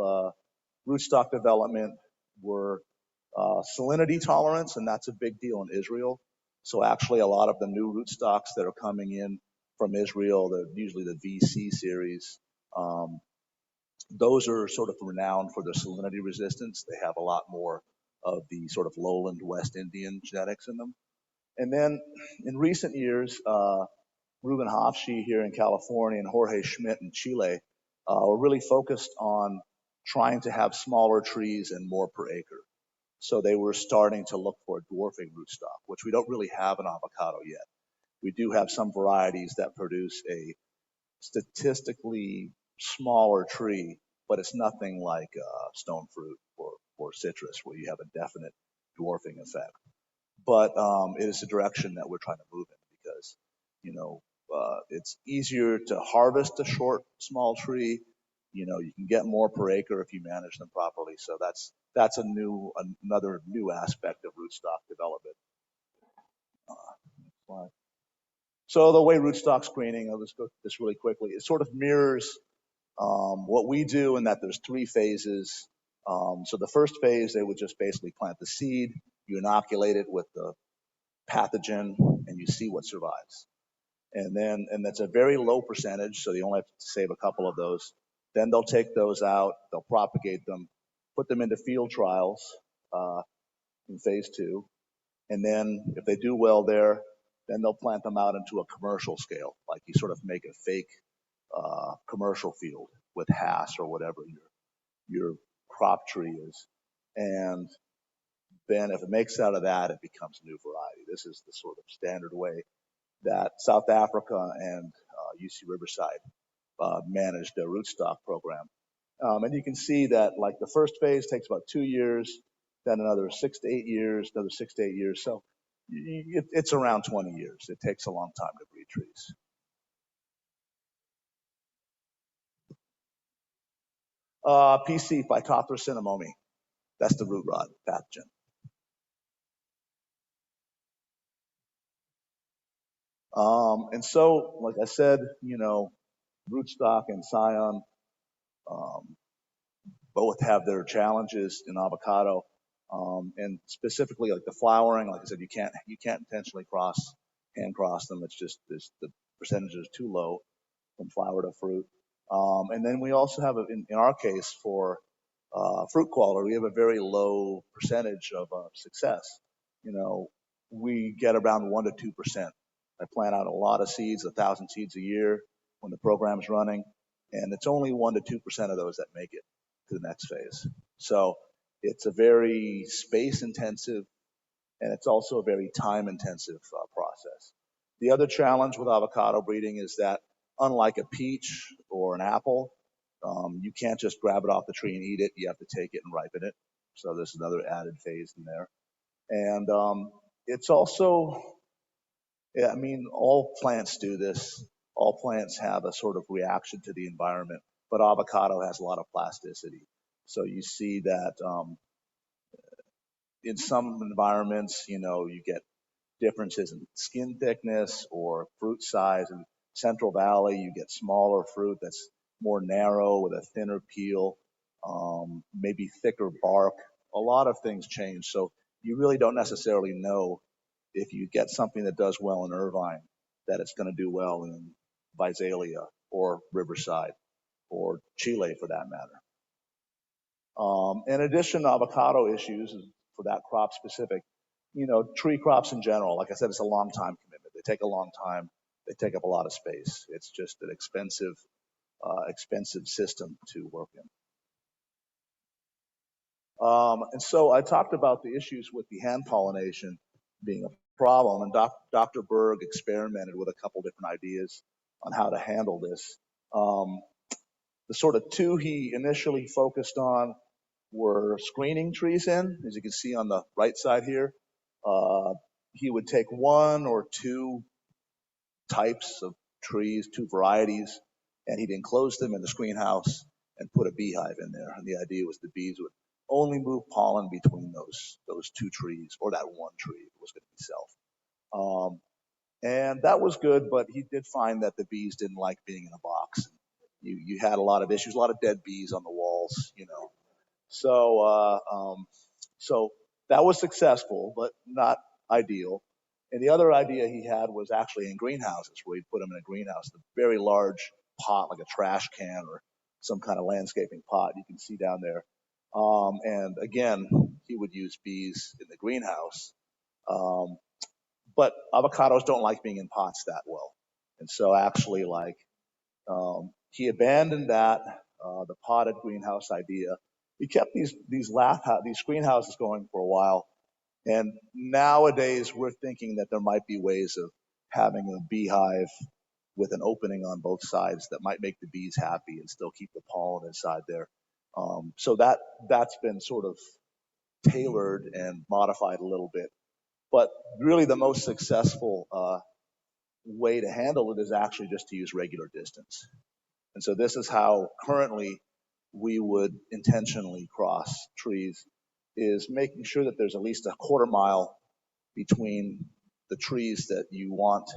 rootstock development were salinity tolerance, and that's a big deal in Israel. So actually, a lot of the new rootstocks that are coming in from Israel, they're usually the VC series, Those are sort of renowned for their salinity resistance. They have a lot more of the sort of lowland West Indian genetics in them. And then in recent years, Ruben Hofschi here in California and Jorge Schmidt in Chile were really focused on trying to have smaller trees and more per acre. So they were starting to look for a dwarfing rootstock, which we don't really have in avocado yet. We do have some varieties that produce a statistically smaller tree, but it's nothing like stone fruit or citrus where you have a definite dwarfing effect. But it is a direction that we're trying to move in because, you know, it's easier to harvest a short, small tree. You know, you can get more per acre if you manage them properly. So that's another new aspect of rootstock development. So the way rootstock screening, I'll just go through this really quickly. It sort of mirrors what we do in that there's 3 phases. So the first phase, they would just basically plant the seed, you inoculate it with the pathogen, and you see what survives. And that's a very low percentage, so you only have to save a couple of those. Then they'll take those out, they'll propagate them, put them into field trials in phase 2. And then if they do well there, then they'll plant them out into a commercial scale, like you sort of make a fake commercial field with Hass or whatever your crop tree is. And then if it makes out of that, it becomes a new variety. This is the sort of standard way that South Africa and UC Riverside managed their rootstock program. And you can see that like the first phase takes about 2 years, then another 6 to 8 years, another 6 to 8 years. So it's around 20 years. It takes a long time to breed trees. PC, Phytophthora cinnamomi. That's the root rot pathogen. And so, like I said, you know, rootstock and scion both have their challenges in avocado, and specifically like the flowering. Like I said, you can't intentionally hand cross them. It's just the percentage is too low from flower to fruit. And then we also have, in our case, for fruit quality, we have a very low percentage of success. You know, we get around 1 to 2%. I plant out a lot of seeds, 1,000 seeds a year when the program's running, and it's only 1 to 2% of those that make it to the next phase. So it's a very space intensive, and it's also a very time intensive process. The other challenge with avocado breeding is that unlike a peach or an apple, you can't just grab it off the tree and eat it. You have to take it and ripen it. So there's another added phase in there. And it's also, yeah, I mean, all plants do this. All plants have a sort of reaction to the environment, but avocado has a lot of plasticity. So you see that in some environments, you know, you get differences in skin thickness or fruit size. In Central Valley, you get smaller fruit that's more narrow with a thinner peel, maybe thicker bark. A lot of things change. So you really don't necessarily know if you get something that does well in Irvine, that it's going to do well in Visalia or Riverside or Chile for that matter. In addition to avocado issues, for that crop specific, you know, tree crops in general, like I said, it's a long time commitment. They take a long time. They take up a lot of space. It's just an expensive system to work in. And so I talked about the issues with the hand pollination being a problem, and Dr. Berg experimented with a couple different ideas on how to handle this. The sort of 2 he initially focused on were screening trees in, as you can see on the right side here. He would take 1 or 2 types of trees, 2 varieties, and he'd enclose them in the screen house and put a beehive in there. And the idea was the bees would only move pollen between those 2 trees or that 1 tree if it was going to be self. And that was good, but he did find that the bees didn't like being in a box. You had a lot of issues, a lot of dead bees on the walls, you know. So that was successful, but not ideal. And the other idea he had was actually in greenhouses, where he'd put them in a greenhouse, a very large pot, like a trash can or some kind of landscaping pot you can see down there. And again, he would use bees in the greenhouse. But avocados don't like being in pots that well. And so actually, he abandoned that, the potted greenhouse idea. He kept these greenhouses going for a while. And nowadays, we're thinking that there might be ways of having a beehive with an opening on both sides that might make the bees happy and still keep the pollen inside there. So that's been sort of tailored and modified a little bit. But really, the most successful way to handle it is actually just to use regular distance. And so this is how currently we would intentionally cross trees, is making sure that there's at least a quarter mile between the trees that you want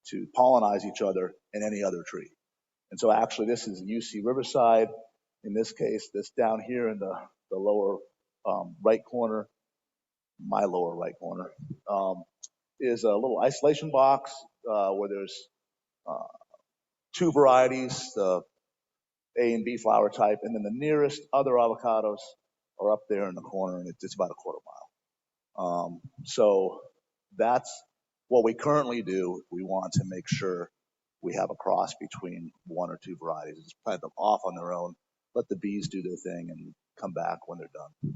to pollinize each other and any other tree. And so actually this is UC Riverside. In this case, this down here in the lower right corner, my lower right corner, is a little isolation box where there's two varieties, the A and B flower type, and then the nearest other avocados are up there in the corner, and it's about a quarter mile. So that's what we currently do if we want to make sure we have a cross between one or two varieties. Just plant them off on their own, let the bees do their thing, and come back when they're done.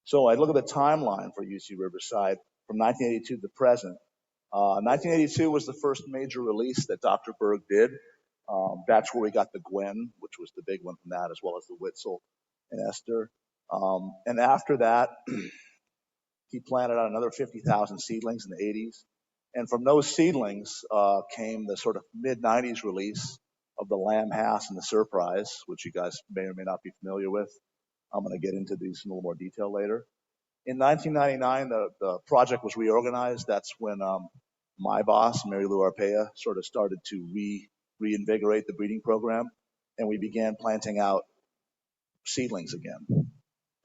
So I look at the timeline for UC Riverside from 1982 to the present. 1982 was the first major release that Dr. Berg did. That's where we got the Gwen, which was the big one from that, as well as the Witzel and Esther. And after that, he planted out another 50,000 seedlings in the 80s. And from those seedlings came the sort of mid-90s release of the Lamb Hass and the Surprise, which you guys may or may not be familiar with. I'm going to get into these in a little more detail later. In 1999, the project was reorganized. That's when my boss, Mary Lou Arpaia, sort of started to reinvigorate the breeding program, and we began planting out seedlings again.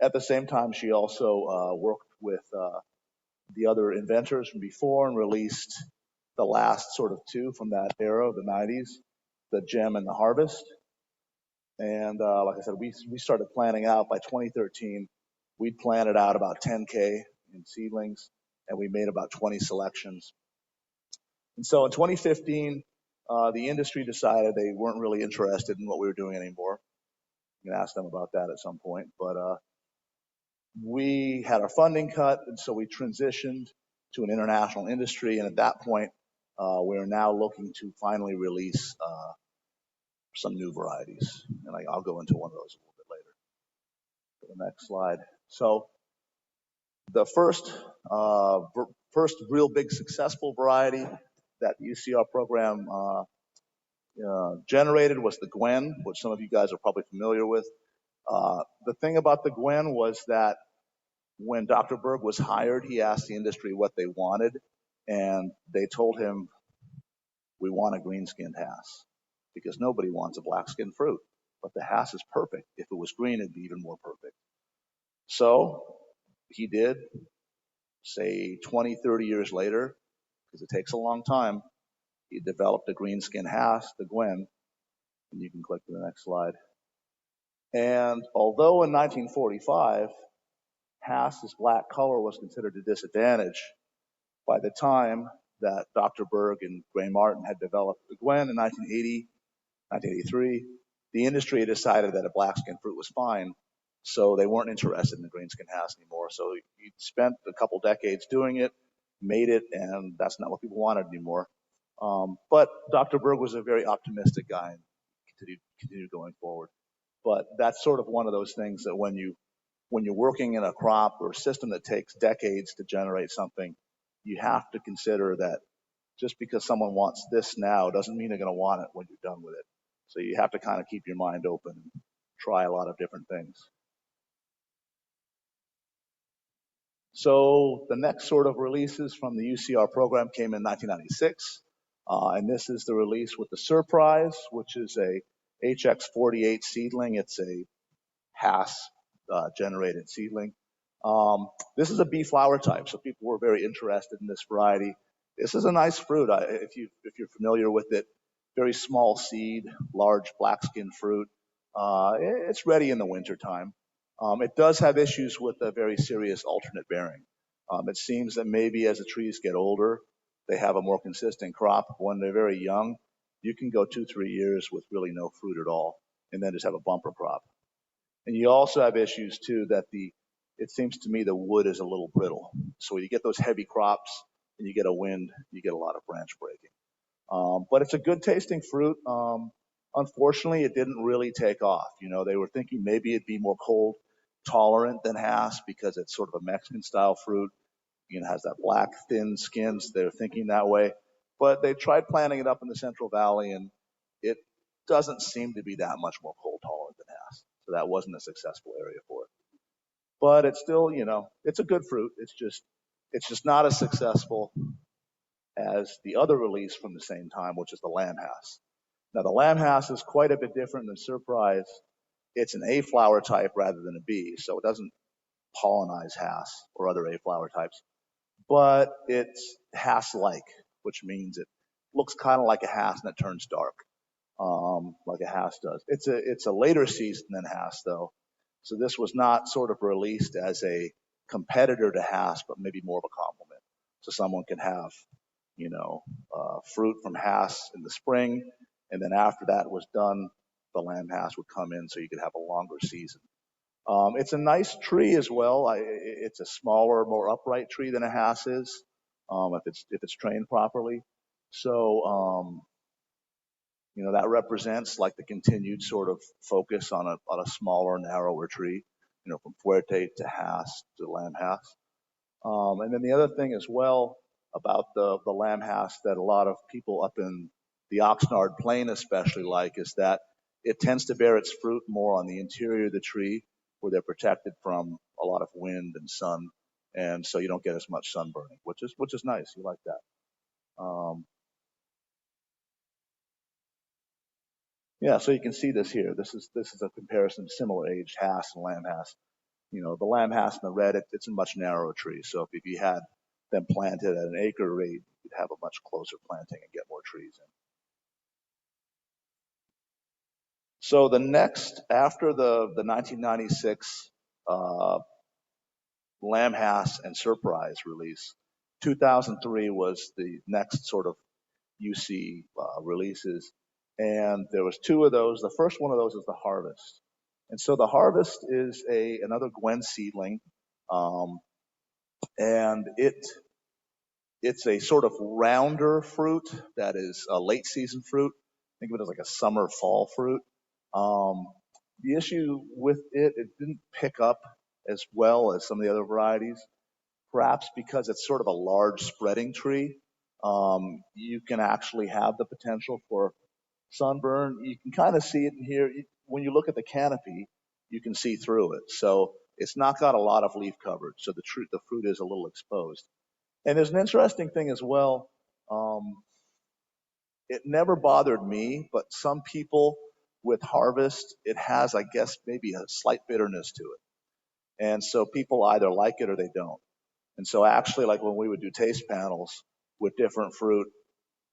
At the same time, she also worked with the other inventors from before and released the last sort of two from that era, the 90s, the Gem and the Harvest. And like I said, we started planting out by 2013. We'd planted out about 10K in seedlings, and we made about 20 selections. And so in 2015, the industry decided they weren't really interested in what we were doing anymore. You can ask them about that at some point. But we had our funding cut, and so we transitioned to an international industry. And at that point, we're now looking to finally release some new varieties. And I'll go into one of those a little bit later. To the next slide. So the first real big successful variety that the UCR program generated was the Gwen, which some of you guys are probably familiar with. The thing about the Gwen was that when Dr. Berg was hired, he asked the industry what they wanted, and they told him, we want a green-skinned Hass, because nobody wants a black-skinned fruit. But the Hass is perfect. If it was green, it'd be even more perfect. So he did, say 20, 30 years later, because it takes a long time, he developed a green-skinned Hass, the Gwen, and you can click to the next slide. And although in 1945, Hass's black color was considered a disadvantage, by the time that Dr. Berg and Gray Martin had developed the Gwen in 1980, 1983, the industry had decided that a black-skinned fruit was fine, so they weren't interested in the green-skinned Hass anymore. So he spent a couple decades doing it, made it, and that's not what people wanted anymore. But Dr. Berg was a very optimistic guy and continued going forward. But that's sort of one of those things that when you're working in a crop or a system that takes decades to generate something, you have to consider that just because someone wants this now doesn't mean they're going to want it when you're done with it. So you have to kind of keep your mind open and try a lot of different things. So the next sort of releases from the UCR program came in 1996. And this is the release with the Surprise, which is a HX48 seedling. It's a Hass generated seedling. This is a bee flower type, so people were very interested in this variety. This is a nice fruit. If you're familiar with it, very small seed, large black skin fruit. It's ready in the wintertime. It does have issues with a very serious alternate bearing. It seems that maybe as the trees get older, they have a more consistent crop. When they're very young, you can go 2-3 years with really no fruit at all, and then just have a bumper crop. And you also have issues too that it seems to me the wood is a little brittle. So when you get those heavy crops and you get a wind, you get a lot of branch breaking. But it's a good tasting fruit. Unfortunately, it didn't really take off. You know, they were thinking maybe it'd be more cold tolerant than Hass because it's sort of a Mexican style fruit. You know, has that black thin skins. They're thinking that way. But they tried planting it up in the Central Valley, and it doesn't seem to be that much more cold tolerant than Hass. So that wasn't a successful area for it. But it's still, you know, it's a good fruit. It's just not as successful as the other release from the same time, which is the Lamb Hass. Now, the Lamb Hass is quite a bit different than Surprise. It's an A flower type rather than a B, so it doesn't pollinize Hass or other A flower types. But it's Hass-like, which means it looks kind of like a Hass and it turns dark, like a Hass does. It's a later season than Hass, though. So this was not sort of released as a competitor to Hass, but maybe more of a complement. So someone can have, you know, fruit from Hass in the spring, and then after that was done, the Lamb Hass would come in so you could have a longer season. It's a nice tree as well. It's a smaller, more upright tree than a Hass is, if it's trained properly. So, you know, that represents like the continued sort of focus on a smaller, narrower tree, you know, from Fuerte to Hass to Lamb Hass. And then the other thing as well about the Lamb Hass that a lot of people up in the Oxnard Plain especially like is that it tends to bear its fruit more on the interior of the tree where they're protected from a lot of wind and sun. And so you don't get as much sunburning, which is nice. You like that. Yeah, so you can see this here. This is a comparison of similar aged Hass and Lamb Hass. You know, the Lamb Hass and the red, it's a much narrower tree. So if you had them planted at an acre rate, you'd have a much closer planting and get more trees in. So the next, after the 1996 Lamb Hass and Surprise release, 2003 was the next sort of UC releases. And there was two of those. The first one of those is the Harvest. And so the Harvest is another Gwen seedling. And it's a sort of rounder fruit that is a late season fruit. Think of it as like a summer fall fruit. The issue with it didn't pick up as well as some of the other varieties, perhaps because it's sort of a large spreading tree. You can actually have the potential for sunburn. You can kind of see it in here. When you look at the canopy, you can see through it. So it's not got a lot of leaf coverage. So the fruit is a little exposed. And there's an interesting thing as well. It never bothered me, but some people with Harvest, it has, I guess, maybe a slight bitterness to it. And so people either like it or they don't. And so actually, like when we would do taste panels with different fruit,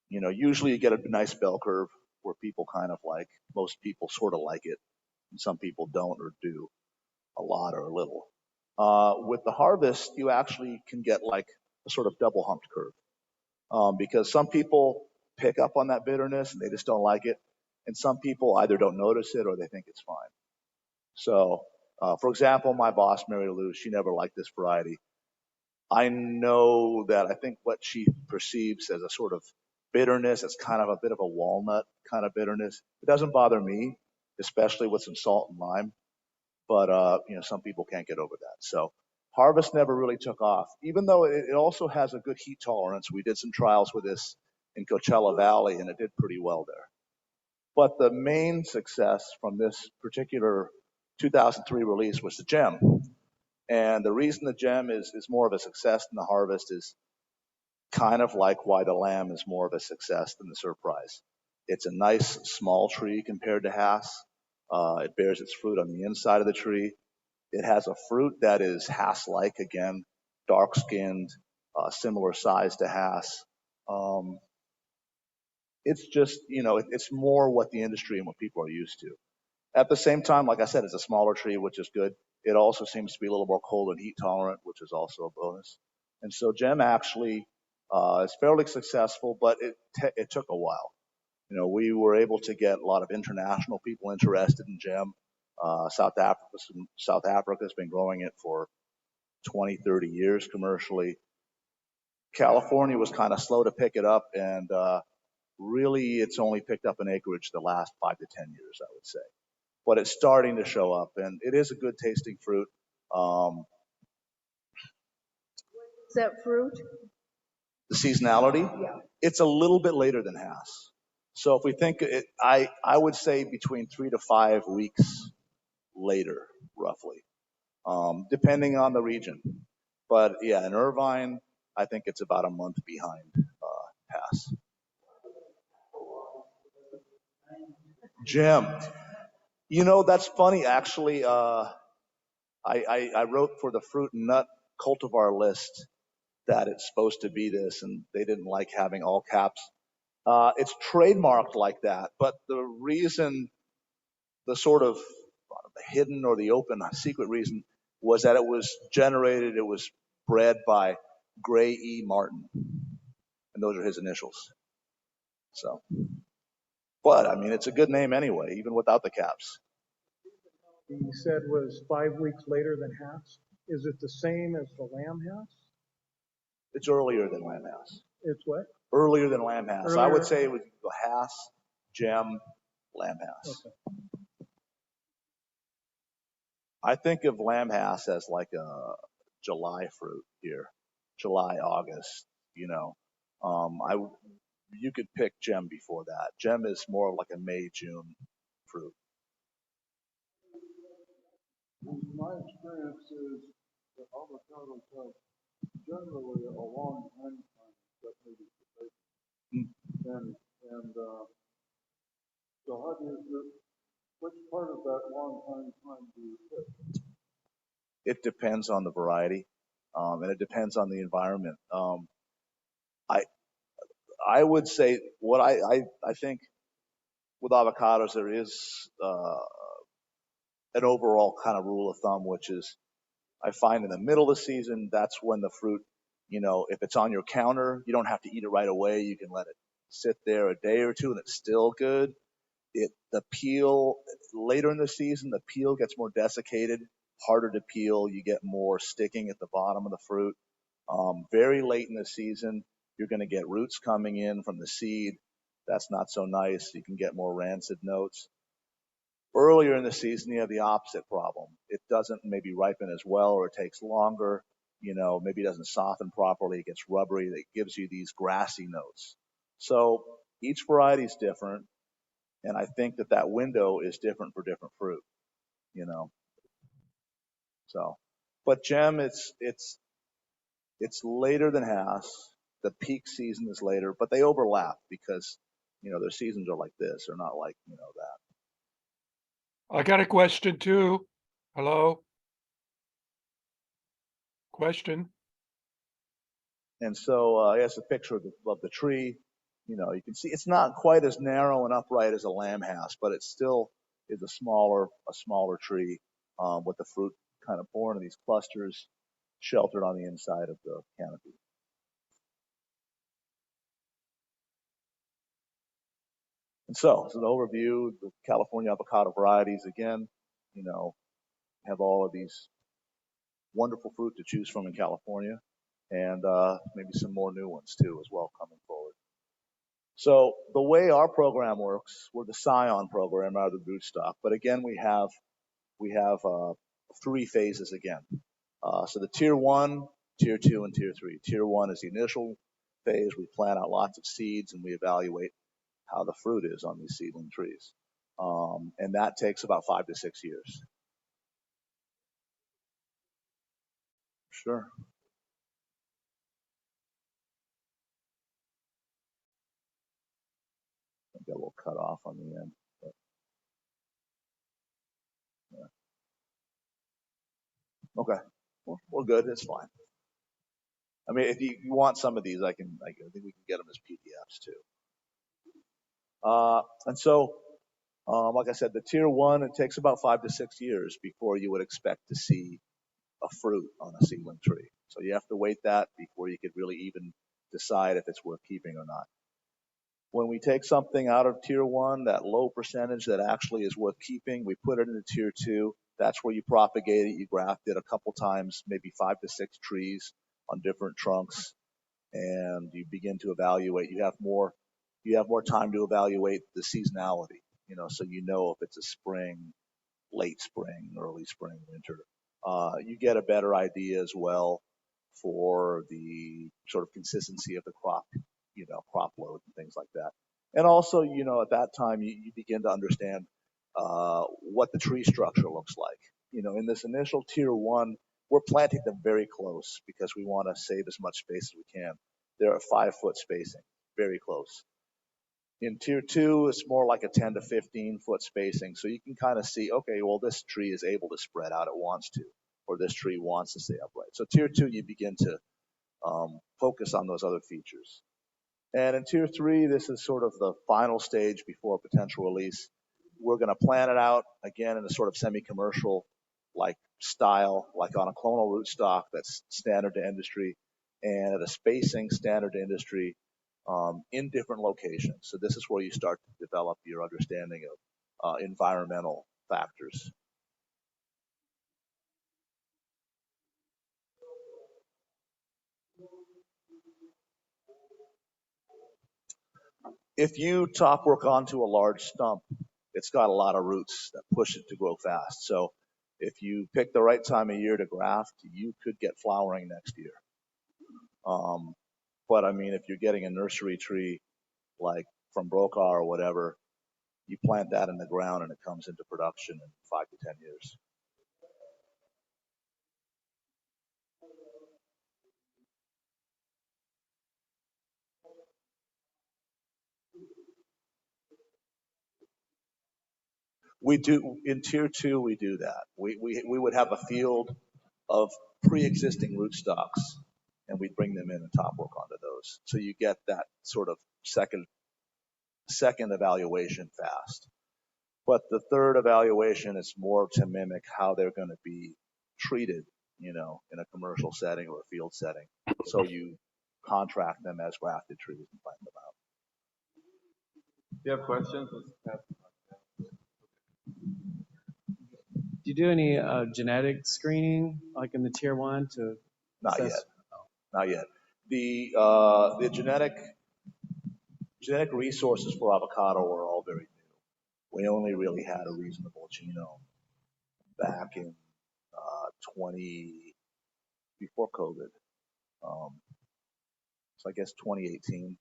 you know, usually you get a nice bell curve where people kind of like, most people sort of like it, and some people don't or do a lot or a little. With the Harvest, you actually can get like a sort of double humped curve. Because some people pick up on that bitterness and they just don't like it. And some people either don't notice it or they think it's fine. So, for example, my boss, Mary Lou, she never liked this variety. I know that I think what she perceives as a sort of bitterness, it's kind of a bit of a walnut kind of bitterness. It doesn't bother me, especially with some salt and lime. But, you know, some people can't get over that. So Harvest never really took off, even though it also has a good heat tolerance. We did some trials with this in Coachella Valley, and it did pretty well there. But the main success from this particular 2003 release was the Gem. And the reason the Gem is more of a success than the Harvest is kind of like why the Lamb is more of a success than the Surprise. It's a nice small tree compared to Hass. It bears its fruit on the inside of the tree. It has a fruit that is Hass-like, again, dark-skinned, similar size to Hass. It's just, it's more what the industry and what people are used to. At the same time, like I said, it's a smaller tree, which is good. It also seems to be a little more cold and heat tolerant, which is also a bonus. And so Gem actually is fairly successful, but it took a while. We were able to get a lot of international people interested in Gem. South Africa's been growing it for 20, 30 years commercially. California was kind of slow to pick it up, and really it's only picked up in acreage the last 5 to 10 years, I would say. But it's starting to show up, and it is a good tasting fruit. Is that fruit? The seasonality, Yeah. it's a little bit later than Hass. So if we think it, I would say between 3 to 5 weeks later, roughly, depending on the region. But yeah, in Irvine, I think it's about a month behind Hass. Jim, that's funny. Actually, I wrote for the fruit and nut cultivar list that it's supposed to be this, and they didn't like having all caps. It's trademarked like that, but the reason, the sort of hidden or the open secret reason, was that it was bred by Gray E. Martin, and those are his initials. So, but I mean, it's a good name anyway, even without the caps. He said was 5 weeks later than Hass. Is it the same as the lamb Hass? It's earlier than lamb Hass. It's what? Earlier than lamb Hass. I would say it would go Hass, Gem, lamb Hass. Okay. I think of lamb Hass as like a July fruit here, July, August. You could pick Gem before that. Gem is more like a May, June fruit. My experience is that avocados have generally a long time that maybe and so how do you, which part of that long time do you pick? It depends on the variety, and it depends on the environment. I would say what I think with avocados there is an overall kind of rule of thumb, which is I find in the middle of the season, that's when the fruit, if it's on your counter, you don't have to eat it right away. You can let it sit there a day or two and it's still good. The peel, later in the season, the peel gets more desiccated, harder to peel. You get more sticking at the bottom of the fruit. Very late in the season, you're going to get roots coming in from the seed. That's not so nice. You can get more rancid notes. Earlier in the season, you have the opposite problem. It doesn't maybe ripen as well, or it takes longer. Maybe it doesn't soften properly. It gets rubbery. It gives you these grassy notes. So each variety is different, and I think that window is different for different fruit. So, but Gem, it's later than Hass. The peak season is later, but they overlap because their seasons are like this. They're not like that. I got a question too. Hello? Question? And so here's a picture of the tree. You can see it's not quite as narrow and upright as a lamb Hass, but it still is a smaller tree with the fruit kind of borne in these clusters, sheltered on the inside of the canopy. And so, as an overview, the California avocado varieties, again, have all of these wonderful fruit to choose from in California, and maybe some more new ones too as well coming forward. So the way our program works, we're the Scion program out of the rootstock, but again, we have 3 phases again. So the tier 1, tier 2, and tier 3. Tier 1 is the initial phase. We plant out lots of seeds and we evaluate how the fruit is on these seedling trees. And that takes about 5 to 6 years. Sure. I got a little cut off on the end. But, yeah. Okay. We're good. It's fine. I mean, if you want some of these, I think we can get them as PDFs too. And so, like I said, the tier one, it takes about 5 to 6 years before you would expect to see a fruit on a seedling tree. So you have to wait that before you could really even decide if it's worth keeping or not. When we take something out of tier one, that low percentage that actually is worth keeping, we put it into tier two. That's where you propagate it. You graft it a couple times, maybe 5 to 6 trees on different trunks, and you begin to evaluate. You have more time to evaluate the seasonality, so you know if it's a spring, late spring, early spring, winter. You get a better idea as well for the sort of consistency of the crop, crop load and things like that. And also, at that time, you begin to understand what the tree structure looks like. In this initial tier one, we're planting them very close because we want to save as much space as we can. They're a 5-foot spacing, very close. In tier two, it's more like a 10 to 15 foot spacing. So you can kind of see, okay, well, this tree is able to spread out, it wants to, or this tree wants to stay upright. So tier two, you begin to focus on those other features. And in tier three, this is sort of the final stage before potential release. We're going to plan it out again in a sort of semi-commercial like style, like on a clonal rootstock that's standard to industry, and at a spacing standard to industry in different locations. So this is where you start to develop your understanding of environmental factors. If you top work onto a large stump, it's got a lot of roots that push it to grow fast. So if you pick the right time of year to graft, you could get flowering next year. But I mean, if you're getting a nursery tree like from Brokaw or whatever, you plant that in the ground and it comes into production in 5 to 10 years. We do in tier two. We do that. We would have a field of pre-existing rootstocks, and we'd bring them in and top work onto those. So you get that sort of second evaluation fast. But the third evaluation is more to mimic how they're going to be treated, in a commercial setting or a field setting. So you contract them as grafted trees and plant them out. If you have questions, let's pass. Do you do any genetic screening, like in the tier one, to Not assess? yet. Not yet. The genetic resources for avocado are all very new. We only really had a reasonable genome back in 20 before COVID. So I guess 2018,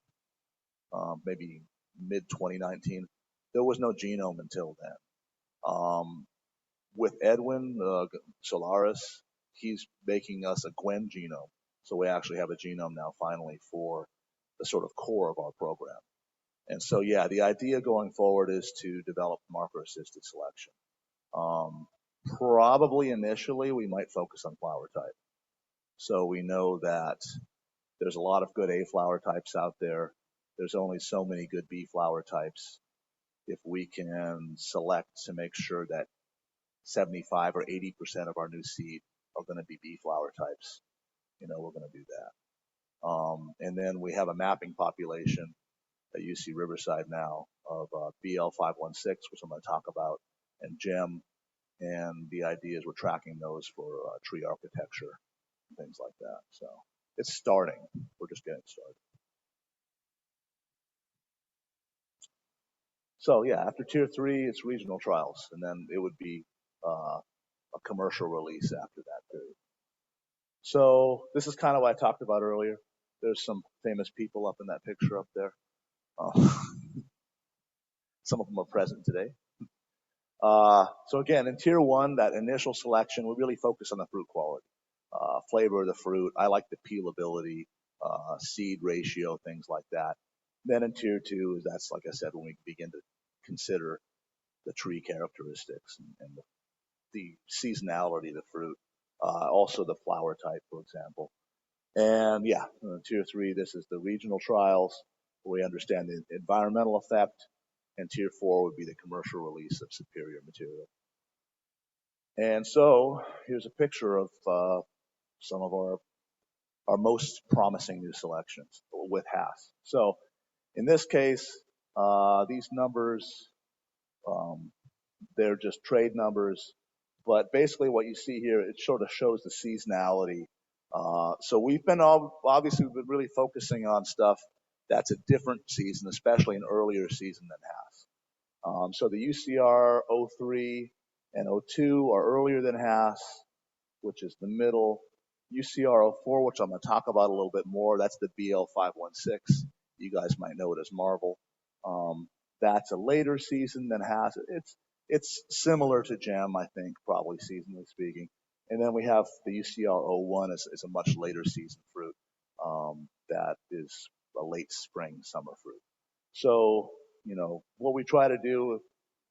maybe mid 2019. There was no genome until then. With Edwin Solaris, he's making us a Gwen genome. So we actually have a genome now finally for the sort of core of our program. And so, yeah, the idea going forward is to develop marker-assisted selection. Probably initially we might focus on flower type. So we know that there's a lot of good A flower types out there. There's only so many good B flower types. If we can select to make sure that 75 or 80% of our new seed are going to be B flower types, we're going to do that. And then we have a mapping population at UC Riverside now of BL516, which I'm going to talk about, and GEM. And the idea is we're tracking those for tree architecture, things like that. So it's starting. We're just getting started. So yeah, after tier three, it's regional trials, and then it would be a commercial release after that period. So this is kind of what I talked about earlier. There's some famous people up in that picture up there. Some of them are present today. So again, in tier one, that initial selection, we really focus on the fruit quality, flavor of the fruit. I like the peelability, seed ratio, things like that. Then in tier two, that's, like I said, when we begin to consider the tree characteristics and the seasonality of the fruit, also the flower type, for example. And yeah, tier three, this is the regional trials where we understand the environmental effect, and tier 4 would be the commercial release of superior material. And so here's a picture of some of our most promising new selections with Haas. So in this case, these numbers, they're just trade numbers, but basically what you see here, it sort of shows the seasonality. So we've been obviously we've been really focusing on stuff that's a different season, especially an earlier season than Haas. So the UCR 03 and 02 are earlier than Haas, which is the middle. UCR 04, which I'm going to talk about a little bit more, that's the BL516. You guys might know it as Marvel. That's a later season than Haas. It's similar to Gem, I think, probably seasonally speaking. And then we have the UCR 01 is a much later season fruit that is a late spring, summer fruit. So, what we try to do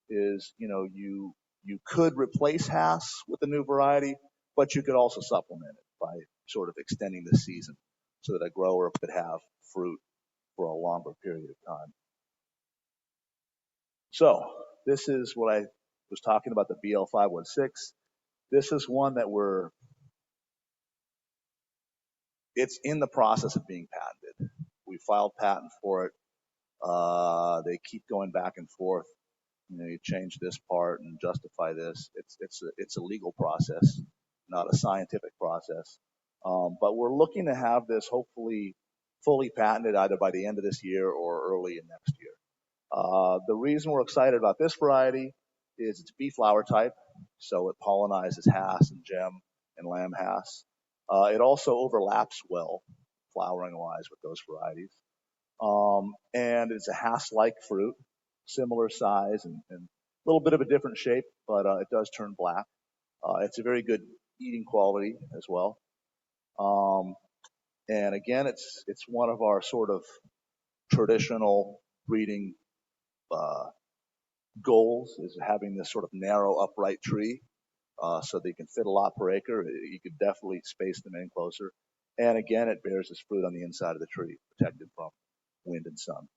is, you could replace Haas with a new variety, but you could also supplement it by sort of extending the season so that a grower could have fruit for a longer period of time. So this is what I was talking about, the BL516. This is one that it's in the process of being patented. We filed patent for it. They keep going back and forth. You change this part and justify this. It's a legal process, not a scientific process. But we're looking to have this hopefully fully patented either by the end of this year or early in next year. The reason we're excited about this variety is it's bee flower type, so it pollinizes Hass and Gem and Lamb Hass. It also overlaps well, flowering-wise, with those varieties. And it's a Hass-like fruit, similar size and a little bit of a different shape, but it does turn black. It's a very good eating quality as well. And again, it's one of our sort of traditional breeding goals is having this sort of narrow upright tree so they can fit a lot per acre. You could definitely space them in closer. And again, it bears its fruit on the inside of the tree, protected from wind and sun.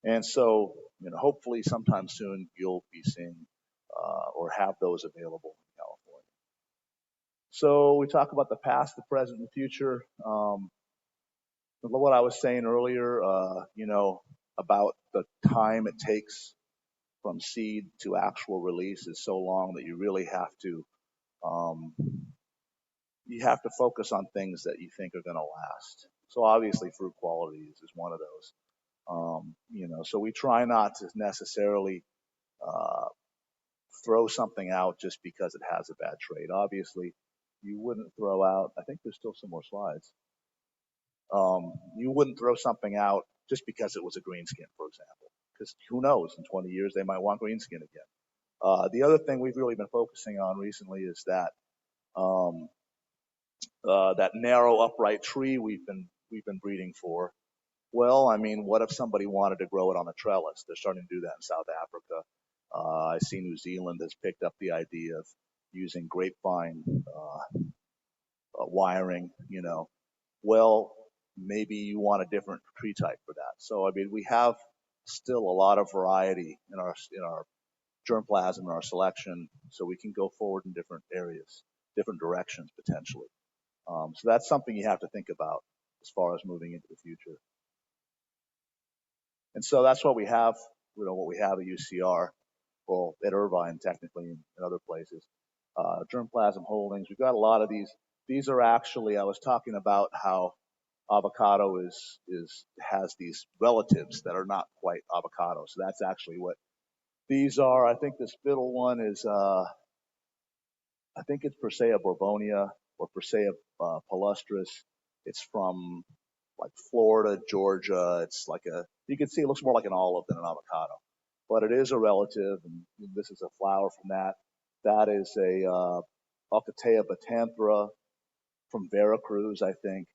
And so, hopefully sometime soon you'll be seeing or have those available in California. So we talk about the past, the present, and the future. What I was saying earlier, about the time it takes from seed to actual release is so long that you really have to focus on things that you think are going to last. So obviously fruit quality is one of those. So we try not to necessarily throw something out just because it has a bad trait. Obviously, you wouldn't throw out, I think there's still some more slides. You wouldn't throw something out just because it was a greenskin, for example, because who knows, in 20 years they might want greenskin again. The other thing we've really been focusing on recently is that that narrow upright tree we've been breeding for. Well, I mean, what if somebody wanted to grow it on a trellis? They're starting to do that in South Africa. I see New Zealand has picked up the idea of using grapevine wiring, Well, maybe you want a different tree type for that. So, I mean, we have still a lot of variety in our germplasm and our selection, so we can go forward in different areas, different directions potentially. So that's something you have to think about as far as moving into the future. And so that's what we have, what we have at UCR, well, at Irvine technically and other places. Germplasm holdings, we've got a lot of these. These are actually, I was talking about how avocado has these relatives that are not quite avocado. So that's actually what these are. I think this middle one is, I think it's Persea bourbonia or Persea palustris. It's from like Florida, Georgia. It's like you can see it looks more like an olive than an avocado, but it is a relative, and this is a flower from that. That is a Ocotea batanthera from Veracruz, I think.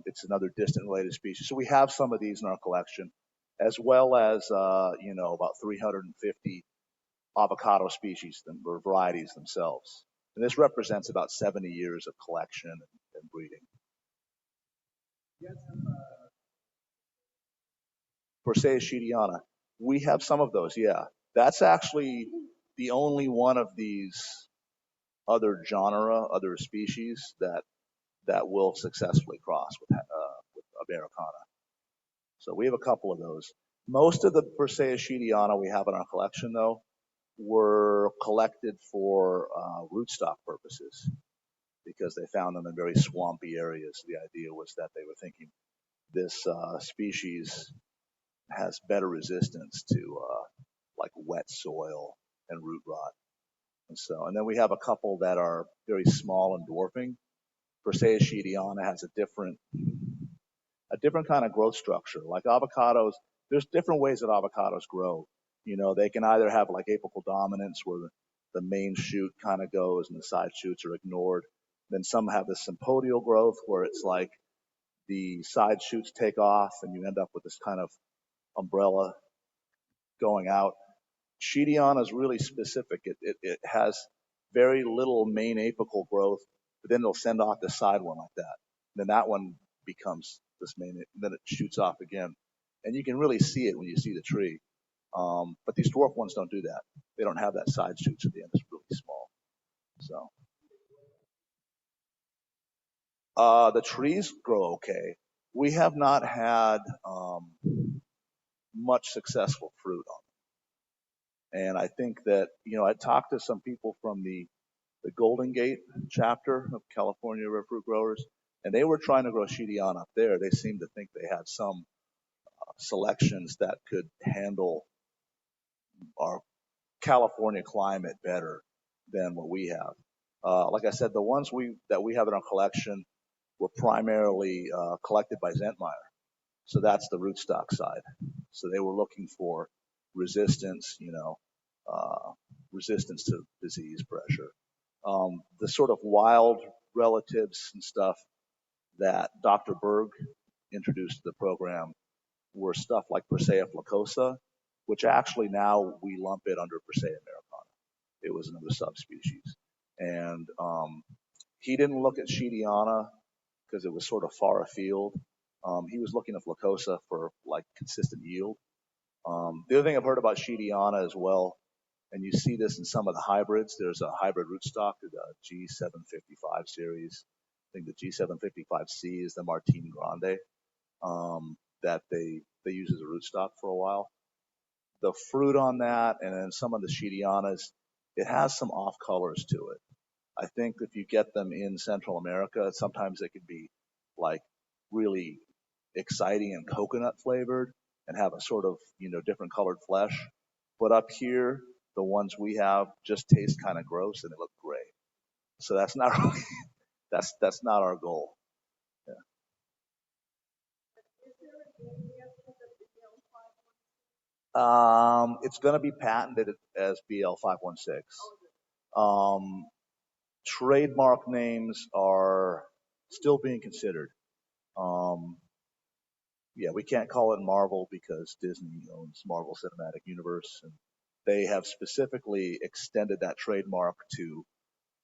It's another distant related species. So we have some of these in our collection, as well as, about 350 avocado species or varieties themselves. And this represents about 70 years of collection and breeding. Persea sheetiana. We have some of those, yeah. That's actually the only one of these other genera, other species that will successfully cross with Americana. So we have a couple of those. Most of the Persea sheetiana we have in our collection, though, were collected for rootstock purposes because they found them in very swampy areas. The idea was that they were thinking this species has better resistance to like wet soil and root rot. And then we have a couple that are very small and dwarfing. Persea sheetiana has a different kind of growth structure. Like avocados, there's different ways that avocados grow. You know, they can either have like apical dominance where the main shoot kind of goes and the side shoots are ignored. Then some have the sympodial growth where it's like the side shoots take off and you end up with this kind of umbrella going out. Sheetiana is really specific. It has very little main apical growth, but then it'll send off the side one like that. Then that one becomes this main, then it shoots off again. And you can really see it when you see the tree. But these dwarf ones don't do that. They don't have that side shoots at the end. It's really small. So the trees grow okay. We have not had much successful fruit on them. And I think that, you know, I talked to some people from the Golden Gate chapter of California River Fruit Growers, and they were trying to grow sheetiana up there. They seemed to think they had some selections that could handle our California climate better than what we have. Like I said, the ones that we have in our collection were primarily collected by Zentmeyer. So that's the rootstock side. So they were looking for resistance, resistance to disease pressure. The sort of wild relatives and stuff that Dr. Berg introduced to the program were stuff like Persea flacosa, which actually now we lump it under Persea americana. It was another subspecies. And he didn't look at sheetiana because it was sort of far afield. He was looking at flacosa for like consistent yield. The other thing I've heard about sheetiana as well, and you see this in some of the hybrids, there's a hybrid rootstock, the G755 series. I think the G755C is the Martin Grande, that they use as a rootstock for a while. The fruit on that, and then some of the sheetianas, it has some off colors to it. I think if you get them in Central America, sometimes they can be like really exciting and coconut flavored and have a sort of, different colored flesh. But up here, the ones we have just taste kind of gross and they look gray. So that's not really, that's not our goal. Yeah. It's going to be patented as BL516. Trademark names are still being considered. Yeah, we can't call it Marvel because Disney owns Marvel Cinematic Universe, and they have specifically extended that trademark to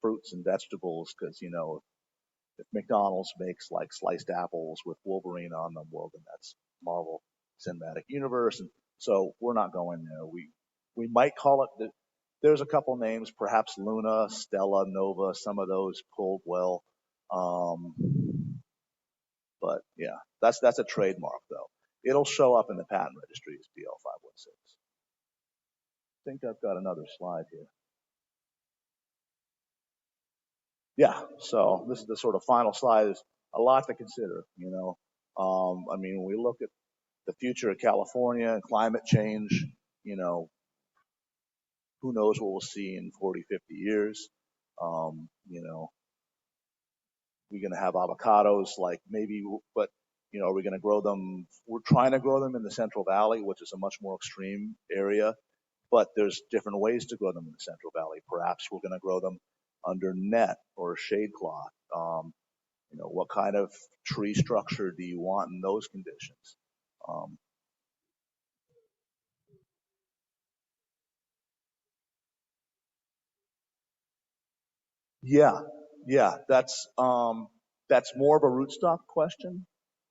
fruits and vegetables because, if McDonald's makes like sliced apples with Wolverine on them, well, then that's Marvel Cinematic Universe. And so we're not going there. We might call it, there's a couple names, perhaps Luna, Stella, Nova, some of those pulled well. But yeah, that's a trademark though. It'll show up in the patent registry as BL516. I think I've got another slide here. Yeah, so this is the sort of final slide. Is a lot to consider, when we look at the future of California and climate change, who knows what we'll see in 40, 50 years. We're going to have avocados like maybe, but, are we going to grow them? We're trying to grow them in the Central Valley, which is a much more extreme area, but there's different ways to grow them in the Central Valley. Perhaps we're going to grow them under net or shade cloth. What kind of tree structure do you want in those conditions? Yeah, that's more of a rootstock question.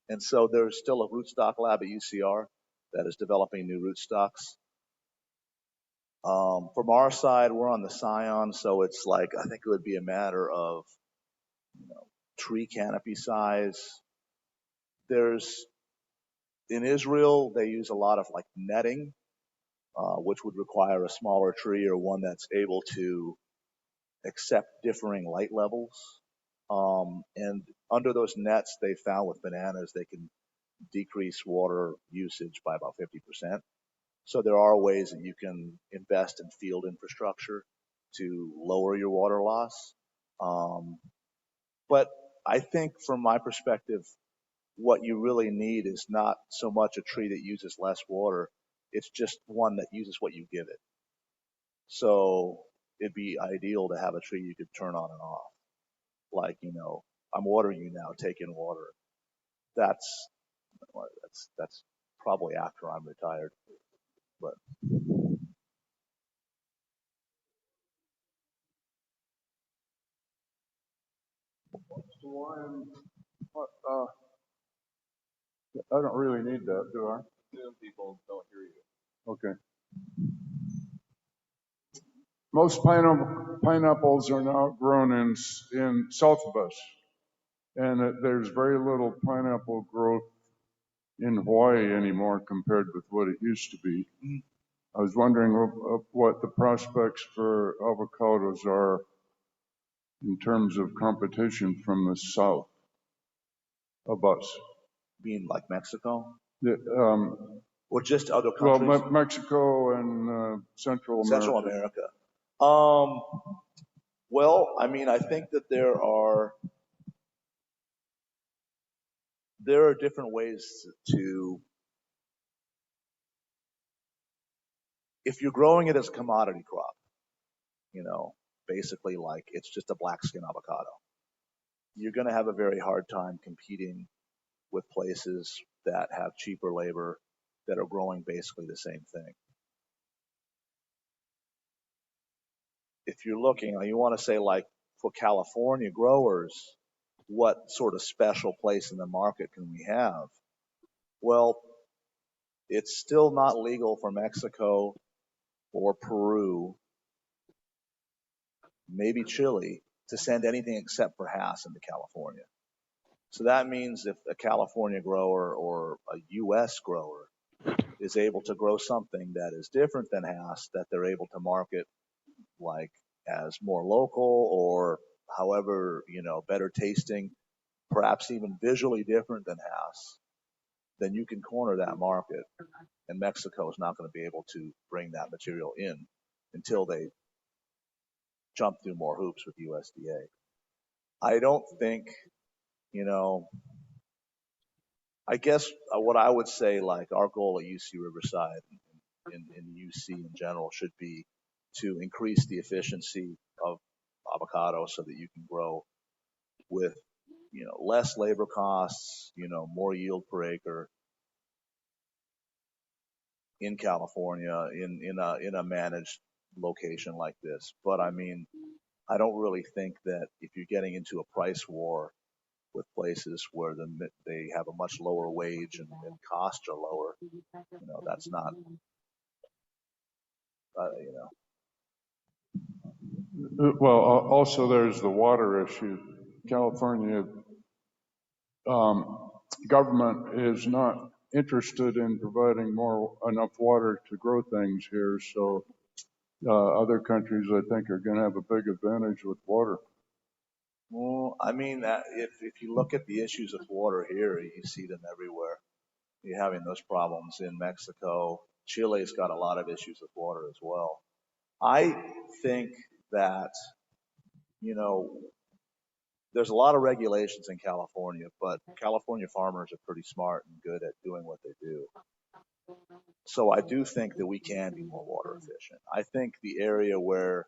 And so there's still a rootstock lab at UCR that is developing new rootstocks. From our side, we're on the scion, so it's like, I think it would be a matter of, tree canopy size. In Israel, they use a lot of like netting, which would require a smaller tree or one that's able to accept differing light levels. And under those nets, they found with bananas, they can decrease water usage by about 50%. So there are ways that you can invest in field infrastructure to lower your water loss. But I think from my perspective, what you really need is not so much a tree that uses less water. It's just one that uses what you give it. So it'd be ideal to have a tree you could turn on and off. Like, I'm watering you now, take in water. That's probably after I'm retired. But So I don't really need that, do I? Zoom people don't hear you. Okay. Most pineapples are now grown in south of us, and there's very little pineapple growth in Hawaii anymore compared with what it used to be. I was wondering what the prospects for avocados are in terms of competition from the south of us. being like Mexico The, or just other countries? well, Mexico and Central America. Central America. Well, I mean, I think that there are different ways to, if you're growing it as a commodity crop, basically like it's just a black skin avocado, you're going to have a very hard time competing with places that have cheaper labor that are growing basically the same thing. If you're looking, you want to say like for California growers, what sort of special place in the market can we have? Well, it's still not legal for Mexico or Peru, maybe Chile, to send anything except for Hass into California. So that means if a California grower or a U.S. grower is able to grow something that is different than Hass, that they're able to market like as more local or however, better tasting, perhaps even visually different than Hass, then you can corner that market. And Mexico is not going to be able to bring that material in until they jump through more hoops with USDA. I don't think, I guess what I would say, like our goal at UC Riverside and UC in general should be to increase the efficiency of avocado so that you can grow with, less labor costs, more yield per acre in California in a managed location like this. But I mean, I don't really think that if you're getting into a price war with places where they have a much lower wage and costs are lower, that's not, Well, also there's the water issue. California government is not interested in providing enough water to grow things here, so other countries I think are going to have a big advantage with water. Well, I mean, if you look at the issues with water here, you see them everywhere. You're having those problems in Mexico. Chile's got a lot of issues with water as well. I think that, there's a lot of regulations in California, but California farmers are pretty smart and good at doing what they do. So I do think that we can be more water efficient. I think the area where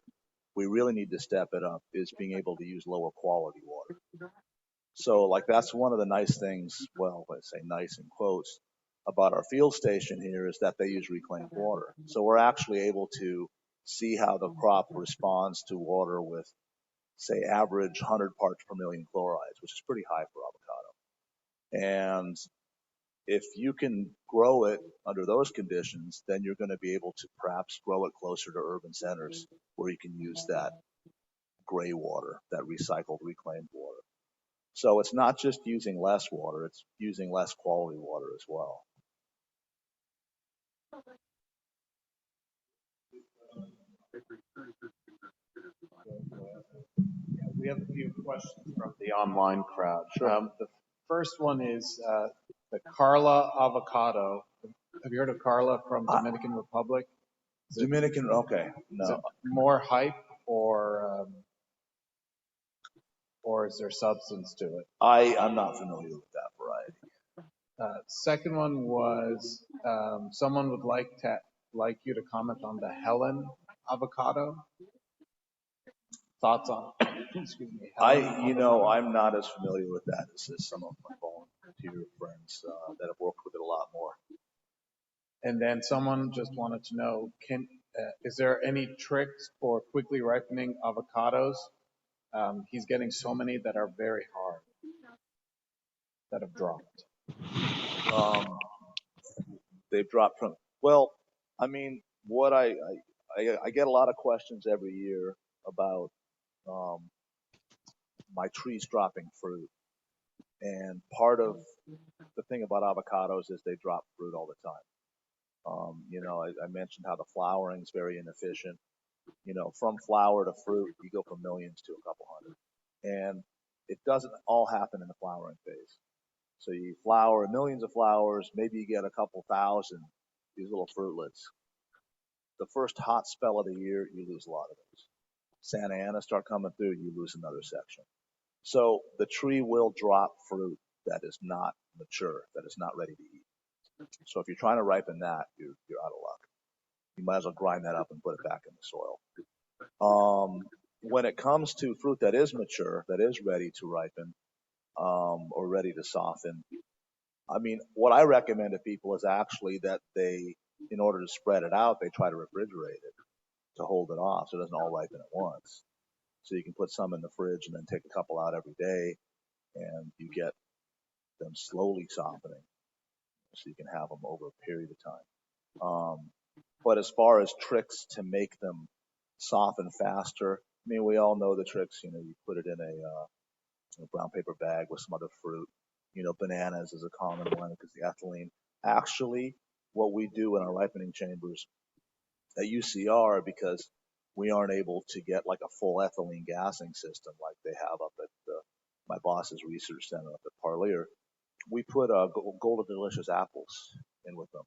we really need to step it up is being able to use lower quality water. So like that's one of the nice things, well, let's say nice in quotes, about our field station here is that they use reclaimed water. So we're actually able to see how the crop responds to water with, say, average 100 parts per million chlorides, which is pretty high for avocado. And if you can grow it under those conditions, then you're going to be able to perhaps grow it closer to urban centers where you can use that gray water, that recycled, reclaimed water. So it's not just using less water, it's using less quality water as well. We have a few questions from the online crowd. Sure. The first one is the Carla avocado. Have you heard of Carla from Dominican Republic? Dominican, okay, Is it no. more hype or is there substance to it? I'm not familiar with that variety. Second one was someone would like you to comment on the Helen avocado. Thoughts on? Excuse me. I'm not as familiar with that as some of my volunteer friends that have worked with it a lot more. And then someone just wanted to know, is there any tricks for quickly ripening avocados? He's getting so many that are very hard, that have dropped. They've dropped from, well, I mean, what I get a lot of questions every year about my trees dropping fruit. And part of the thing about avocados is they drop fruit all the time. I mentioned how the flowering is very inefficient. From flower to fruit, you go from millions to a couple hundred. And it doesn't all happen in the flowering phase. So you flower millions of flowers, maybe you get a couple thousand, these little fruitlets. The first hot spell of the year, you lose a lot of those. Santa Ana start coming through, you lose another section. So the tree will drop fruit that is not mature, that is not ready to eat. So if you're trying to ripen that, you're out of luck. You might as well grind that up and put it back in the soil. When it comes to fruit that is mature, that is ready to ripen, or ready to soften, I mean, what I recommend to people is actually that they, in order to spread it out, they try to refrigerate it to hold it off so it doesn't all ripen at once. So you can put some in the fridge and then take a couple out every day, and you get them slowly softening so you can have them over a period of time. But as far as tricks to make them soften faster, I mean, we all know the tricks. You put it in a brown paper bag with some other fruit. Bananas is a common one because the ethylene. Actually, what we do in our ripening chambers at UCR, because we aren't able to get like a full ethylene gassing system like they have up at my boss's research center up at Parlier, we put Golden Delicious apples in with them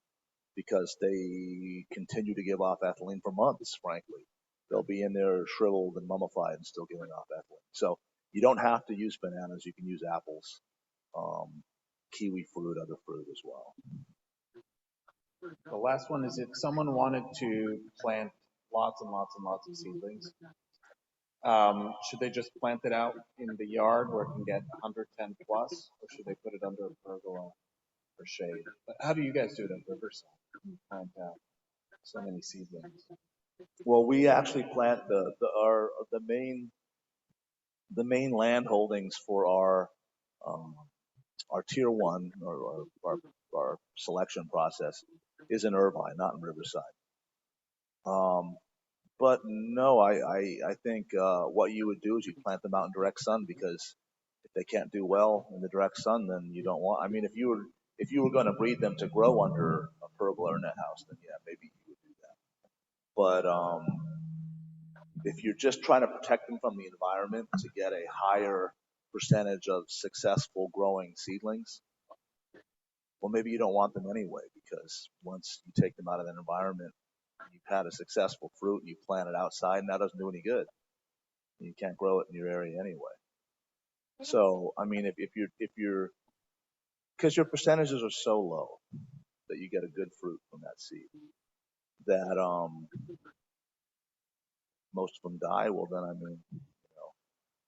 because they continue to give off ethylene for months, frankly. They'll be in there shriveled and mummified and still giving off ethylene. So you don't have to use bananas. You can use apples, kiwi fruit, other fruit as well. The last one is if someone wanted to plant lots and lots and lots of seedlings, should they just plant it out in the yard where it can get 110 plus, or should they put it under a pergola for shade? But how do you guys do it at Riverside? You plant out so many seedlings. Well, we actually plant the main land holdings for our tier one or our selection process is in Irvine, not in Riverside. But no, I think what you would do is you plant them out in direct sun, because if they can't do well in the direct sun, then you don't want. I mean, if you were going to breed them to grow under a pergola or net house, then yeah, maybe you would do that. But if you're just trying to protect them from the environment to get a higher percentage of successful growing seedlings, well, maybe you don't want them anyway, because once you take them out of that environment, you've had a successful fruit and you plant it outside, and that doesn't do any good. You can't grow it in your area anyway. So, I mean, if you're, because your percentages are so low that you get a good fruit from that seed, that most of them die, well then, I mean,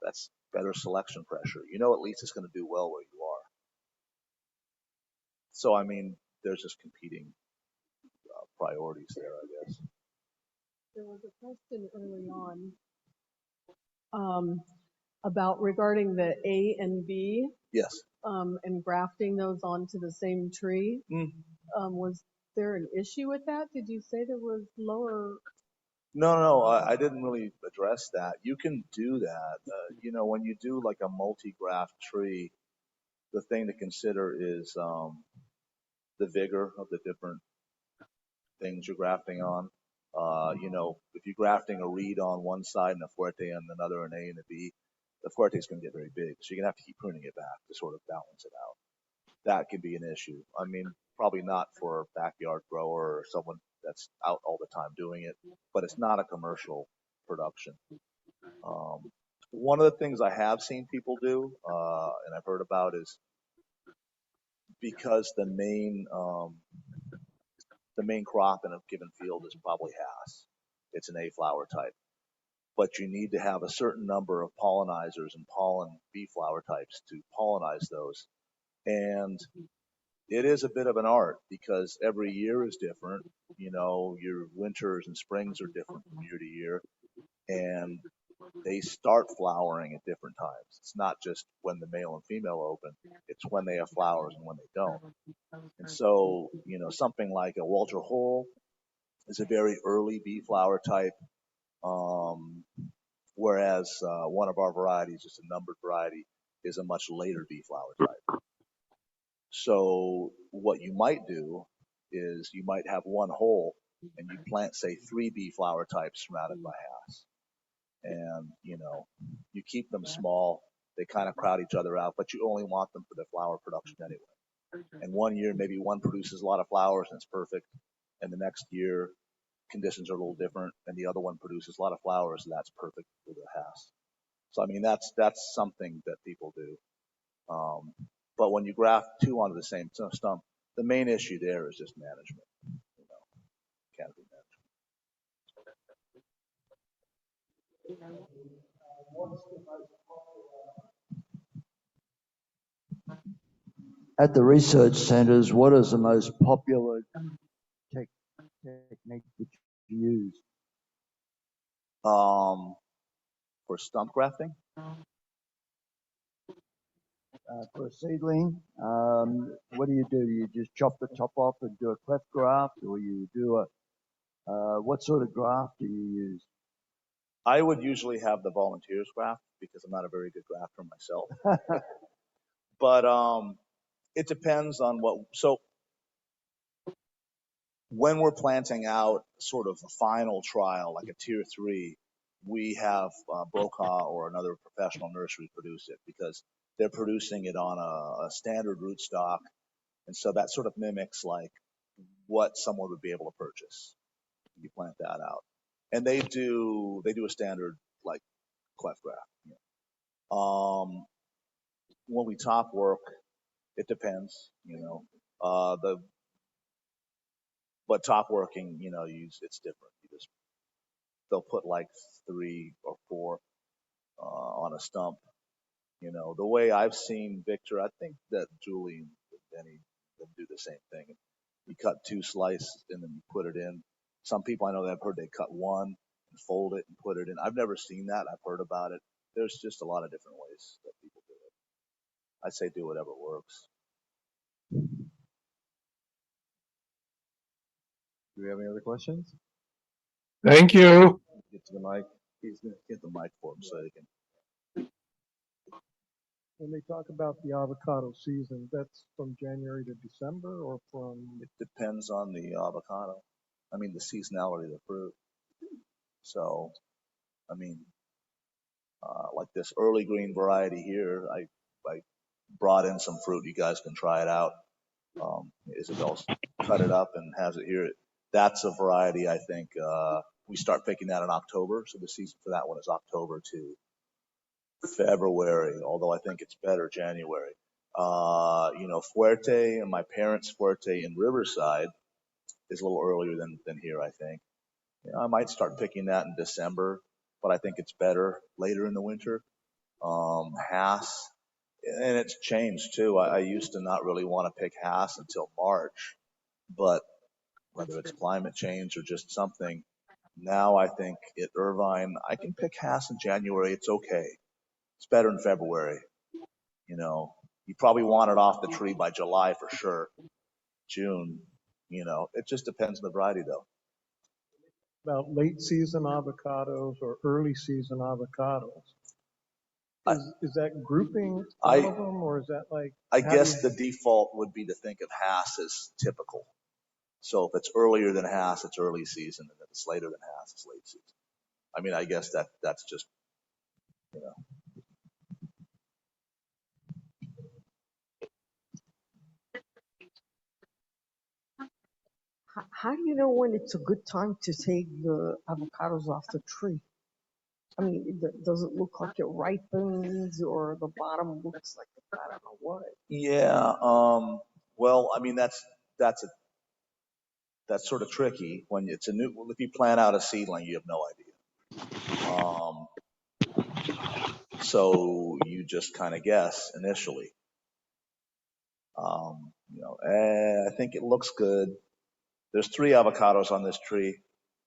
that's better selection pressure. At least it's going to do well where you are. So, I mean, there's just competing priorities there, I guess. There was a question early on about regarding the A and B, Yes. and grafting those onto the same tree. Was there an issue with that? Did you say there was lower? No, I didn't really address that. You can do that. You know, when you do like a multi-graft tree, the thing to consider is the vigor of the different things you're grafting on. You know, if you're grafting a reed on one side and a Forte on another, an A and a B, the Forte is going to get very big. So you're going to have to keep pruning it back to sort of balance it out. That could be an issue. I mean, probably not for a backyard grower or someone that's out all the time doing it, but it's not a commercial production. One of the things I have seen people do, and I've heard about, is because the main crop in a given field is probably Hass. It's an A flower type, but you need to have a certain number of pollinizers and pollen bee flower types to pollinize those. And it is a bit of an art because every year is different. You know, your winters and springs are different from year to year, and they start flowering at different times. It's not just when the male and female open, it's when they have flowers and when they don't. And so, you know, something like a Walter Hole is a very early bee flower type, whereas one of our varieties, just a numbered variety, is a much later bee flower type. So what you might do is you might have one hole and you plant, say, 3 bee flower types surrounded by Hass. And, you know, you keep them small. They kind of crowd each other out, but you only want them for the flower production anyway. And one year, maybe one produces a lot of flowers and it's perfect. And the next year, conditions are a little different and the other one produces a lot of flowers and that's perfect for the Hass. So, I mean, that's something that people do. But when you graft 2 onto the same stump, the main issue there is just management, you know, canopy management. At the research centres, what is the most popular technique that you use? For stump grafting? For a seedling, what do? You just chop the top off and do a cleft graft, or you do what sort of graft do you use? I would usually have the volunteers graft because I'm not a very good grafter myself. But it depends on what. So when we're planting out sort of a final trial, like a tier 3, we have Brokaw or another professional nursery produce it because they're producing it on a standard rootstock. And so that sort of mimics like what someone would be able to purchase. You plant that out. And they do a standard like cleft graft. You know. When we top work, it depends, you know. But top working, you know, it's different. They'll put like 3 or 4 on a stump. You know, the way I've seen Victor, I think that Julie and Benny do the same thing. You cut 2 slices and then you put it in. Some people I know that I've heard they cut 1 and fold it and put it in. I've never seen that. I've heard about it. There's just a lot of different ways that people do it. I'd say do whatever works. Do we have any other questions? Thank you. Get to the mic. He's going to get the mic for him so they can. When they talk about the avocado season, that's from January to December or from? It depends on the avocado. I mean, the seasonality of the fruit. So, I mean, like this early green variety here, I brought in some fruit. You guys can try it out. Isabel's cut it up and has it here. That's a variety I think we start picking that in October. So the season for that one is October to February, although I think it's better January. You know, Fuerte and my parents' Fuerte in Riverside is a little earlier than here, I think. You know, I might start picking that in December, but I think it's better later in the winter. Hass, and it's changed too. I used to not really want to pick Hass until March, but whether it's climate change or just something, now I think at Irvine, I can pick Hass in January. It's okay. It's better in February. You know, you probably want it off the tree by July for sure. June, you know, it just depends on the variety though. About late season avocados or early season avocados. Is that grouping all of them, or is that like? I guess the default would be to think of Hass as typical. So if it's earlier than Hass, it's early season, and if it's later than Hass, it's late season. I mean, I guess that's just, you know. How do you know when it's a good time to take the avocados off the tree? I mean, does it look like it ripens, or the bottom looks like I don't know what? Yeah. Well, I mean, that's sort of tricky when it's a new. If you plant out a seedling, you have no idea. So you just kind of guess initially. You know, I think it looks good. There's 3 avocados on this tree.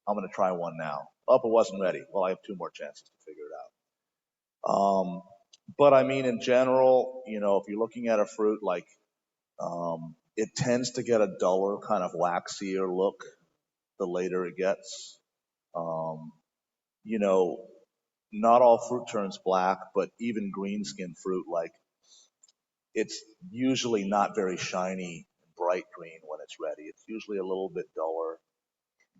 I'm going to try one now. Oh, it wasn't ready. Well, I have 2 more chances to figure it out. But I mean, in general, you know, if you're looking at a fruit like, it tends to get a duller, kind of waxier look the later it gets. You know, not all fruit turns black, but even green skinned fruit, like, it's usually not very shiny and bright green when it's ready. It's usually a little bit duller.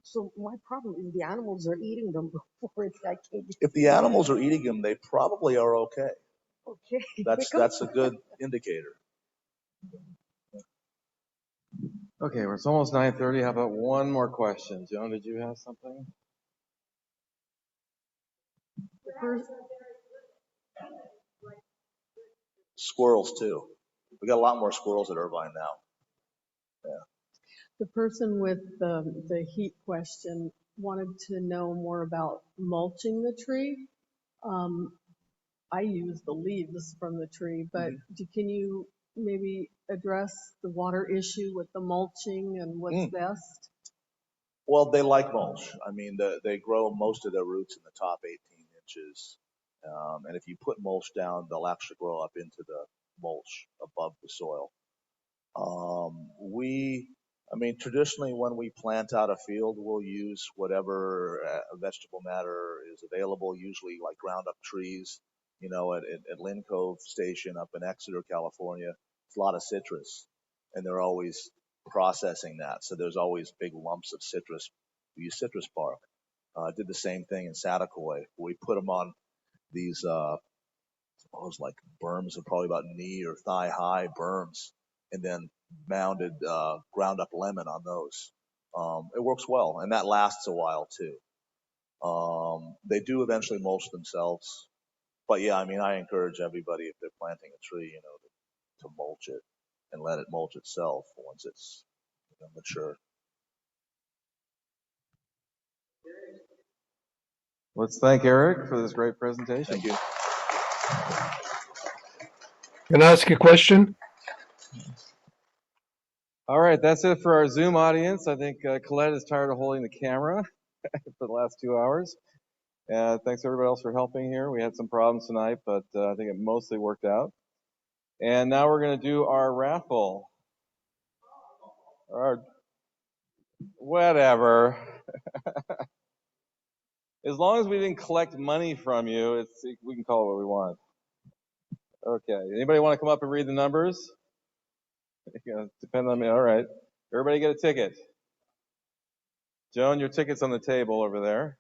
So my problem is the animals are eating them before it's actually. If the animals are eating them, they probably are okay. Okay. That's a good indicator. Okay, well, it's almost 9:30. How about one more question? Joan, did you have something? Squirrels too. We got a lot more squirrels at Irvine now. Yeah. The person with the heat question wanted to know more about mulching the tree. I use the leaves from the tree, but can you maybe address the water issue with the mulching and what's best? Well, they like mulch. I mean, they grow most of their roots in the top 18 inches. And if you put mulch down, they'll actually grow up into the mulch above the soil. I mean, traditionally when we plant out a field, we'll use whatever vegetable matter is available, usually like ground up trees. You know, at Lynn Cove Station up in Exeter, California, it's a lot of citrus, and they're always processing that. So there's always big lumps of citrus. We use citrus bark. Did the same thing in Satakoy. We put them on these, those like berms of probably about knee or thigh high berms, and then mounded ground up lemon on those. It works well, and that lasts a while too. They do eventually mulch themselves, but yeah, I mean, I encourage everybody, if they're planting a tree, you know, to mulch it and let it mulch itself once it's, you know, mature. Let's thank Eric for this great presentation. Thank you. Can I ask a question? All right, that's it for our Zoom audience. I think Colette is tired of holding the camera for the last 2 hours. Thanks everybody else for helping here. We had some problems tonight, but I think it mostly worked out. And now we're going to do our raffle. Or whatever. As long as we didn't collect money from you, we can call it what we want. Okay. Anybody want to come up and read the numbers? Depend on me. All right. Everybody get a ticket. Joan, your ticket's on the table over there.